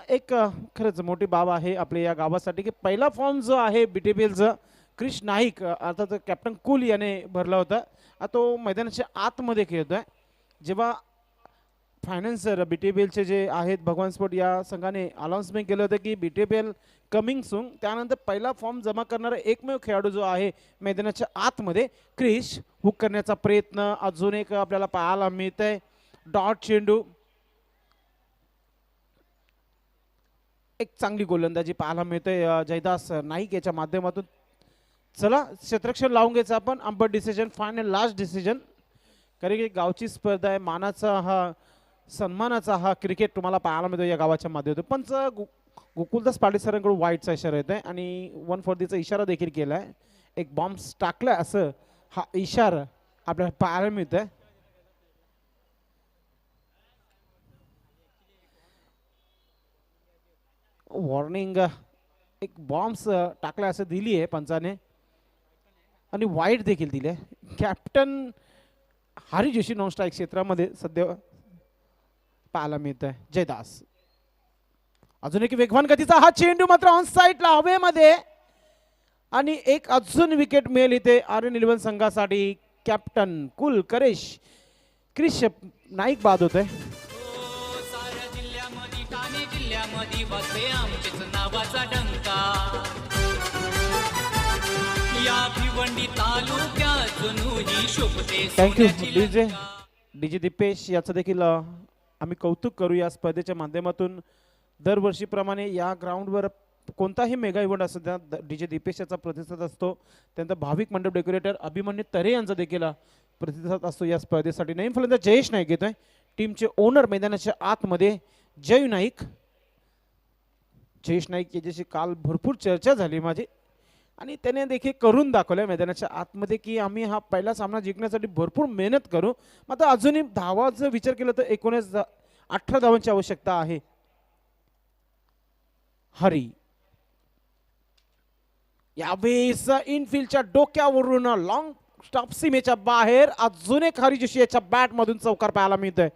एक खरंच मोठी बाब आहे आपल्या या गावासाठी की पहिला फॉर्म जो आहे BTPLचा क्रिश नाईक अर्थात कॅप्टन कुल याने भरला होता। तो मैदानाच्या आतमध्ये खेळतोय। जेव्हा फायनान्सर BTPLचे जे आहेत भगवान स्पोर्ट या संघाने अनाउन्समेंट केलं होतं की BTPL कमिंग सून, त्यानंतर पहिला फॉर्म जमा करणारा एकमेव खेळाडू जो आहे मैदानाच्या आतमध्ये क्रिश हुक करण्याचा प्रयत्न अजून एक आपल्याला पाहायला मिळत आहे। डॉट चेंडू, एक चांगली गोलंदाजी पाहायला मिळते जयदास नाईक याच्या माध्यमातून। चला क्षेत्ररक्षण लावून घ्यायचं आपण, umpire decision final last decision, कारण की गावची स्पर्धा आहे, मानाचा हा सन्मानाचा हा क्रिकेट तुम्हाला पाहायला मिळतो या गावाच्या माध्यमातून। पंच गोकुलदास पाटील सरांकडून वाईटचा इशारा येत आहे आणि 140चा इशारा देखील केला आहे। एक बॉम्ब्स टाकलाय असं हा इशारा आपल्याला पाहायला मिळत आहे। वॉर्निंग एक बॉम्ब्स टाकलाय असं दिली आहे पंचाने आणि वाईट देखील दिले। कॅप्टन हरी जोशी नॉन स्ट्राईक क्षेत्रामध्ये सध्या पाहायला मिळत आहे। जयदास अजून एक वेगवान गतीचा हा चेंडू मात्र ऑन साईडला हवेमध्ये आणि एक अजून विकेट मिळेल इथे आर्यन 11 संघासाठी। कॅप्टन कुल क्रिश नाईक बाद होत आहे। साऱ्या जिल्ह्यामध्ये ठाणे जिल्ह्यामध्ये वाजते आमचेच नावाचा डंका, या भिवंडी तालुक्यात जणूही शोभते थँक्यू सोन्याची लंका। डीजे दीपेश याचं देखील आम्ही कौतुक करू या स्पर्धेच्या माध्यमातून। दरवर्षीप्रमाणे या ग्राउंडवर कोणताही मेगा इव्हेंट असतो त्या डीजे दीपेश याचा प्रतिसाद असतो। त्यानंतर भाविक मंडप डेकोरेटर अभिमन्यू तरे यांचा देखील प्रतिसाद असतो या स्पर्धेसाठी। नवीन फलंदाज जयेश नाईक येतोय, टीमचे ओनर मैदानाच्या आतमध्ये जय नाईक। जयेश नाईक याच्याशी काल भरपूर चर्चा झाली माझी आणि त्याने देखील करून दाखवलं मैदानाच्या आतमध्ये की आम्ही हा पहिला सामना जिंकण्यासाठी भरपूर मेहनत करू। मात्र अजूनही धावाचा विचार केला तर 18 धावांची आवश्यकता आहे। हरी यावेळेस इनफिल्डच्या डोक्यावरून लॉंग स्टॉप सीमेच्या बाहेर अजून एक हरी जोशी याच्या बॅट मधून चौकार पाहायला मिळतोय।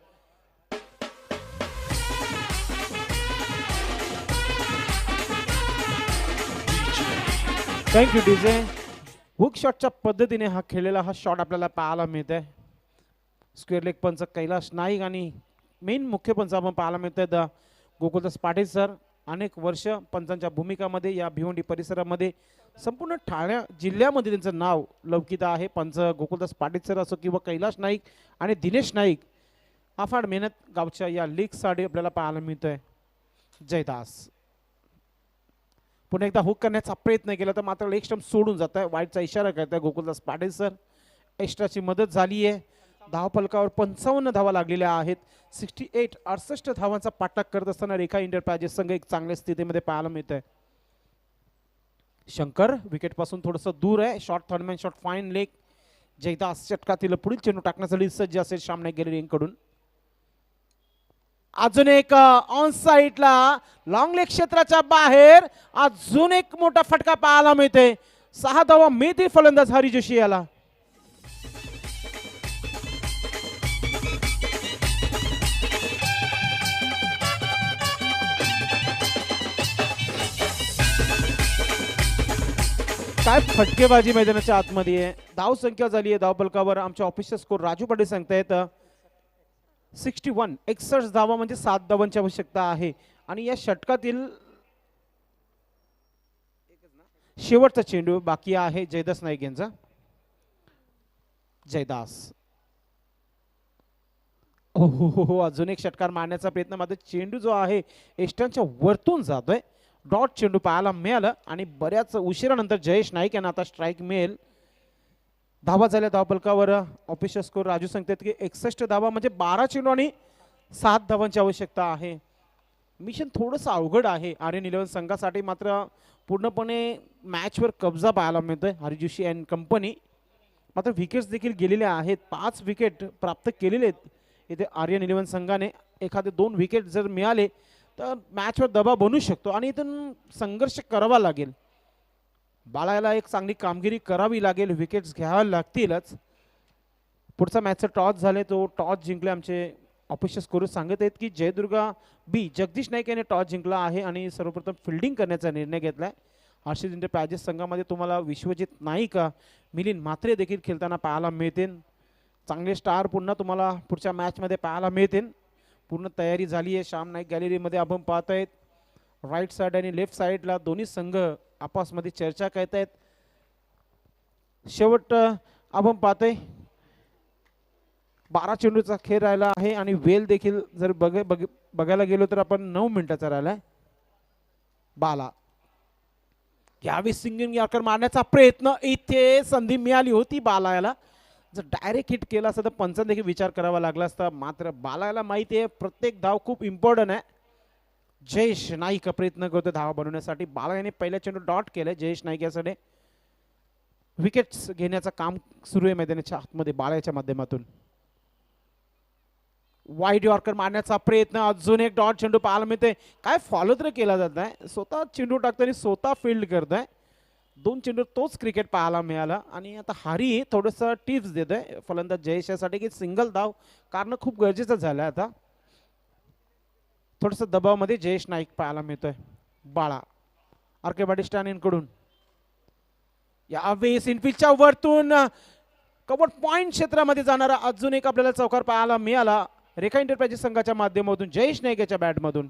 Thank you DJ. हुक शॉटच्या पद्धतीने हा खेळलेला हा शॉट आपल्याला पाहायला मिळत आहे। स्क्वेअर लेग पंच कैलाश नाईक आणि मेन मुख्य पंच आपण पाहायला मिळत आहेत गोकुलदास पाटील सर। अनेक वर्ष पंचांच्या भूमिकामध्ये या भिवंडी परिसरामध्ये संपूर्ण ठाणे जिल्ह्यामध्ये त्यांचं नाव लौकिक आहे। पंच गोकुलदास पाटील सर असो किंवा कैलाश नाईक आणि दिनेश नाईक, अफाट मेहनत गावच्या या लीगसाठी आपल्याला पाहायला मिळतोय। जयदास पुन्हा एकदा हुक करण्याचा प्रयत्न केला तर मात्र लेग स्टंप सोडून जात आहे. वाईटचा इशारा करताय गोकुलदास पाटील सर. एक्स्ट्राची मदत झाली आहे. धावफलकावर 55 धावा लागलेल्या आहेत. 68 धावांचा पाठलाग करत असताना रेखा एंटरप्राइजेस संघ एक चांगल्या स्थितीमध्ये पाहायला मिळत आहे. शंकर विकेट पासून थोडंसं दूर आहे. Short third man shot fine leg. Jaydas षटकातील पुढील चेंडू टाकण्यासाठी सज्ज असेल श्याम नाईक गॅलरीकडून. अजून एक ऑन साईडला लॉंग लेग क्षेत्राच्या बाहेर अजून एक मोठा फटका पाहायला मिळते. 6 धावा मिळतील फलंदाज हरी जोशी याला. काय फटकेबाजी मैदानाच्या आतमध्ये आहे. धाव संख्या झाली आहे धावफलकावर. आमच्या ऑफिसचा स्कोर राजू पाटील सांगतायत 61 धावा म्हणजे 7 धावांची आवश्यकता आहे. आणि या षटकातील शेवटचा चेंडू बाकी आहे जयदास नाईक यांचा. जयदास हो अजून एक षटकार मारण्याचा प्रयत्न मात्र चेंडू जो आहे एस्टनच्या वरतून जातोय. डॉट चेंडू पाहायला मिळालं आणि बऱ्याच उशिरानंतर जयेश नाईक यांना आता स्ट्राईक मिळेल. धावा झाल्या धावफलकावर. ऑफिशियल स्कोर राजू सांगतात की 61 धावा म्हणजे 12 चेंडू आणि 7 धावांची आवश्यकता आहे. मिशन थोडंसं अवघड आहे आर्यन 11 संघासाठी. मात्र पूर्णपणे मॅचवर कब्जा पाहायला मिळतोय हरी जोशी अँड कंपनी. मात्र विकेट्स देखील गेलेले आहेत. 5 विकेट प्राप्त केलेले आहेत इथे आर्यन 11 संघाने. एखादे 2 विकेट जर मिळाले तर मॅचवर दबाव बनू शकतो आणि इथून संघर्ष करावा लागेल. बाळाला एक चांगली कामगिरी करावी लागेल. विकेट्स घ्याव्या लागतीलच. पुढचा मॅचचा टॉस झाले तो टॉस जिंकले. आमचे ऑफिशियल स्कोर सांगत आहेत की जयदुर्गा बी जगदीश नाईक याने टॉस जिंकला आहे आणि सर्वप्रथम फिल्डिंग करण्याचा निर्णय घेतलाय. हर्षित एंटरप्राइजेस संघामध्ये तुम्हाला विश्वजित नाईक मिलिंद म्हात्रे देखील खेळताना पाहायला मिळतील. चांगले स्टार पुन्हा तुम्हाला पुढच्या मॅचमध्ये पाहायला मिळतील. पूर्ण तयारी झाली आहे. श्याम नाईक गॅलरीमध्ये आपण पाहत आहेत राईट साईड आणि लेफ्ट साईडला दोन्ही संघ आपसमध्ये चर्चा करत आहेत. शेवट आपण पाहतोय 12 चेंडूचा खेळ राहिला आहे आणि वेल देखील जर बघायला गेलो तर आपण 9 मिनिटाचा राहिलाय. बाला यावेळी सिंगिंग यॉर्कर मारण्याचा प्रयत्न. इथे संधी मिळाली होती बालाला. जर डायरेक्ट हिट केला असता तर पंचांनी देखील विचार करावा लागला असता. मात्र बालाला माहिती आहे प्रत्येक धाव खूप इम्पॉर्टंट आहे. जयेश नाईक प्रयत्न करतो धावा बनवण्यासाठी. बाला याने पहिल्या चेंडू डॉट केलं. जयेश नाईक यासाठी विकेट्स घेण्याचं काम सुरू आहे मैदानाच्या आतमध्ये बालाच्या माध्यमातून. वाईड यॉर्कर मारण्याचा प्रयत्न. अजून एक डॉट चेंडू पाहायला मिळते. काय फॉलो तर केला जात आहे. स्वतः चेंडू टाकताना स्वतः फील्ड करत आहे. 2 चेंडू तोच क्रिकेट पाहायला मिळाला. आणि आता हरी थोडंसं टिप्स देत आहे फलंदाज जयेशासाठी की सिंगल धाव कारणं खूप गरजेचं झालं आहे. आता थोडंसं दबावामध्ये जयेश नाईक पाहायला मिळतोय. बाळा आर.के. पाटील यावेळेस इनफिल्डच्या वरतून कव्हर पॉइंट क्षेत्रामध्ये जाणारा अजून एक आपल्याला चौकार पाहायला मिळाला रेखा एंटरप्राइजेस संघाच्या माध्यमातून जयेश नाईक याच्या बॅटमधून.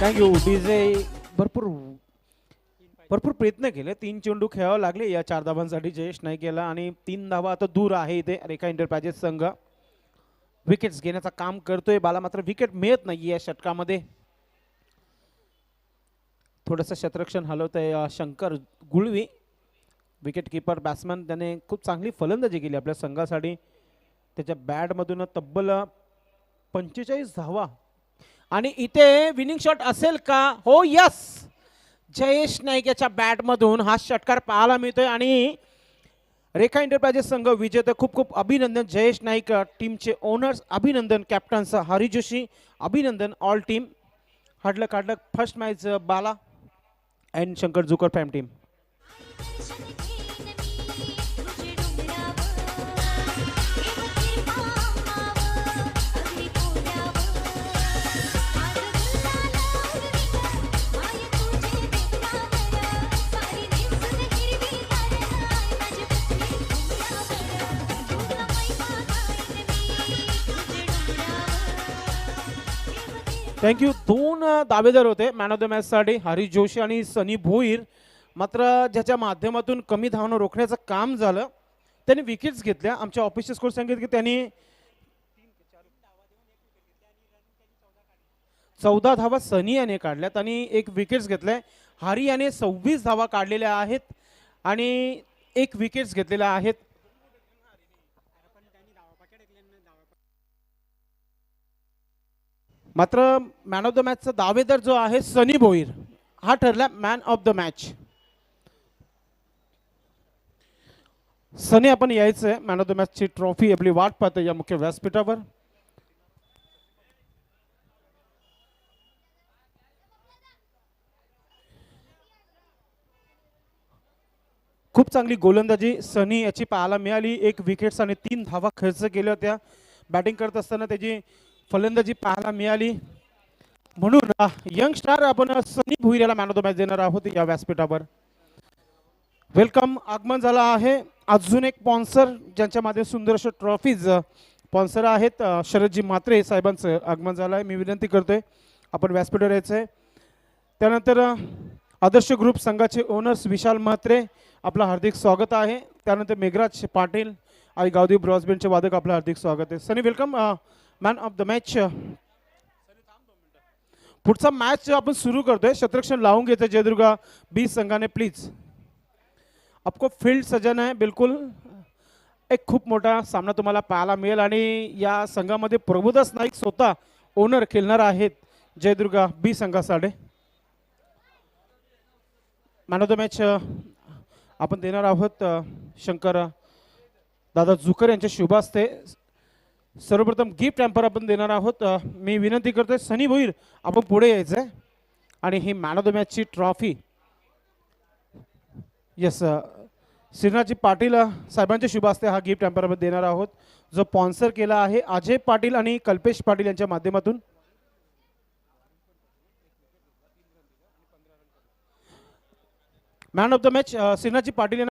Thank you DJ. भरपूर प्रयत्न केले. 3 चेंडू खेळावे लागले या 4 धावांसाठी जयेश नाईक याला आणि 3 धावा आता दूर आहे इथे रेखा एंटरप्राइजेस संघ. विकेट्स घेण्याचं काम करतोय बाला. मात्र विकेट मिळत नाही या षटकामध्ये. थोडंसं क्षेत्ररक्षण हलवत आहे शंकर गुळवी विकेट किपर बॅट्समन. त्याने खूप चांगली फलंदाजी केली आपल्या संघासाठी. त्याच्या बॅटमधून तब्बल 45 धावा. आणि इथे विनिंग शॉट असेल का? हो यस. जयेश नाईक याच्या बॅटमधून हा षटकार पाहायला मिळतोय आणि रेखा एंटरप्राइजेस संघ विजेते. खूप खूप अभिनंदन जयेश नाईक टीमचे ओनर्स. अभिनंदन कॅप्टन्स हरी जोशी. अभिनंदन ऑल टीम. हाडलं काढलं first match Bala and Shankar Jukar fam team. Thank you. 2 दावेदार होते मॅन ऑफ द मॅचसाठी हरी जोशी आणि सनी भोईर. मात्र ज्याच्या माध्यमातून कमी धावणं रोखण्याचं काम झालं त्यांनी विकेट्स घेतल्या. आमच्या ऑफिसचे स्कोर सांगितले की त्यांनी 14 धावा सनी याने काढल्यात आणि 1 विकेट्स घेतल्या. हारी याने 26 धावा काढलेल्या आहेत आणि 1 विकेट्स घेतलेल्या आहेत. मात्र मॅन ऑफ द मॅचचा दावेदार जो आहे सनी भोईर हा ठरला man of the match. Sunny आपण यायचंय. मॅन ऑफ द मॅचची ट्रॉफी आपली वाट पाहते या मुख्य व्यासपीठावर. खूप चांगली गोलंदाजी सनी याची पाहायला मिळाली. 1 विकेट्स आणि 3 धावा खर्च केल्या होत्या. बॅटिंग करत असताना त्याची फलंदाजी पाहायला मिळाली. म्हणून यंग स्टार आपण सनी भुईर याला मॅन ऑफ द मॅच देणार आहोत या व्यासपीठावर. वेलकम. आगमन झाला आहे अजून एक स्पॉन्सर ज्यांच्या माध्यमातून सुंदर अशा ट्रॉफीज स्पॉन्सर आहेत. शरदजी म्हात्रे साहेबांचं आगमन झालं आहे. मी विनंती करतोय आपण व्यासपीठावर यायचं आहे. त्यानंतर आदर्श ग्रुप संघाचे ओनर्स विशाल म्हात्रे आपलं हार्दिक स्वागत आहे. त्यानंतर मेघराज पाटील आणि गावदेव ब्रॉसबँडचे वादक आपलं हार्दिक स्वागत आहे. Sunny welcome man of the match. पुढचा मॅच आपण सुरू करतोय. शतरक्षण लावून घेते जयदुर्गा बी संघाने. प्लीज आपको फील्ड सजाना है. बिलकुल एक खूप मोठा सामना तुम्हाला पाहायला मिळेल आणि या संघामध्ये प्रभुदास नाईक स्वतः ओनर खेळणार आहेत जयदुर्गा बी संघासाठी. मॅन ऑफ द मॅच आपण देणार आहोत शंकर दादा जुकर यांच्या शुभ हस्ते. सर्वप्रथम गिफ्ट हॅम्पर आपण देणार आहोत. मी विनंती करतोय सनी भोईर आपण पुढे यायचं आहे आणि ही मॅन ऑफ द मॅचची ट्रॉफी येस श्रीनाथजी पाटील साहेबांच्या शुभ हस्ते हा गिफ्ट हॅम्पर आपण देणार आहोत जो स्पॉन्सर केला आहे अजय पाटील आणि कल्पेश पाटील यांच्या माध्यमातून. Man of the match Shrinathji Patil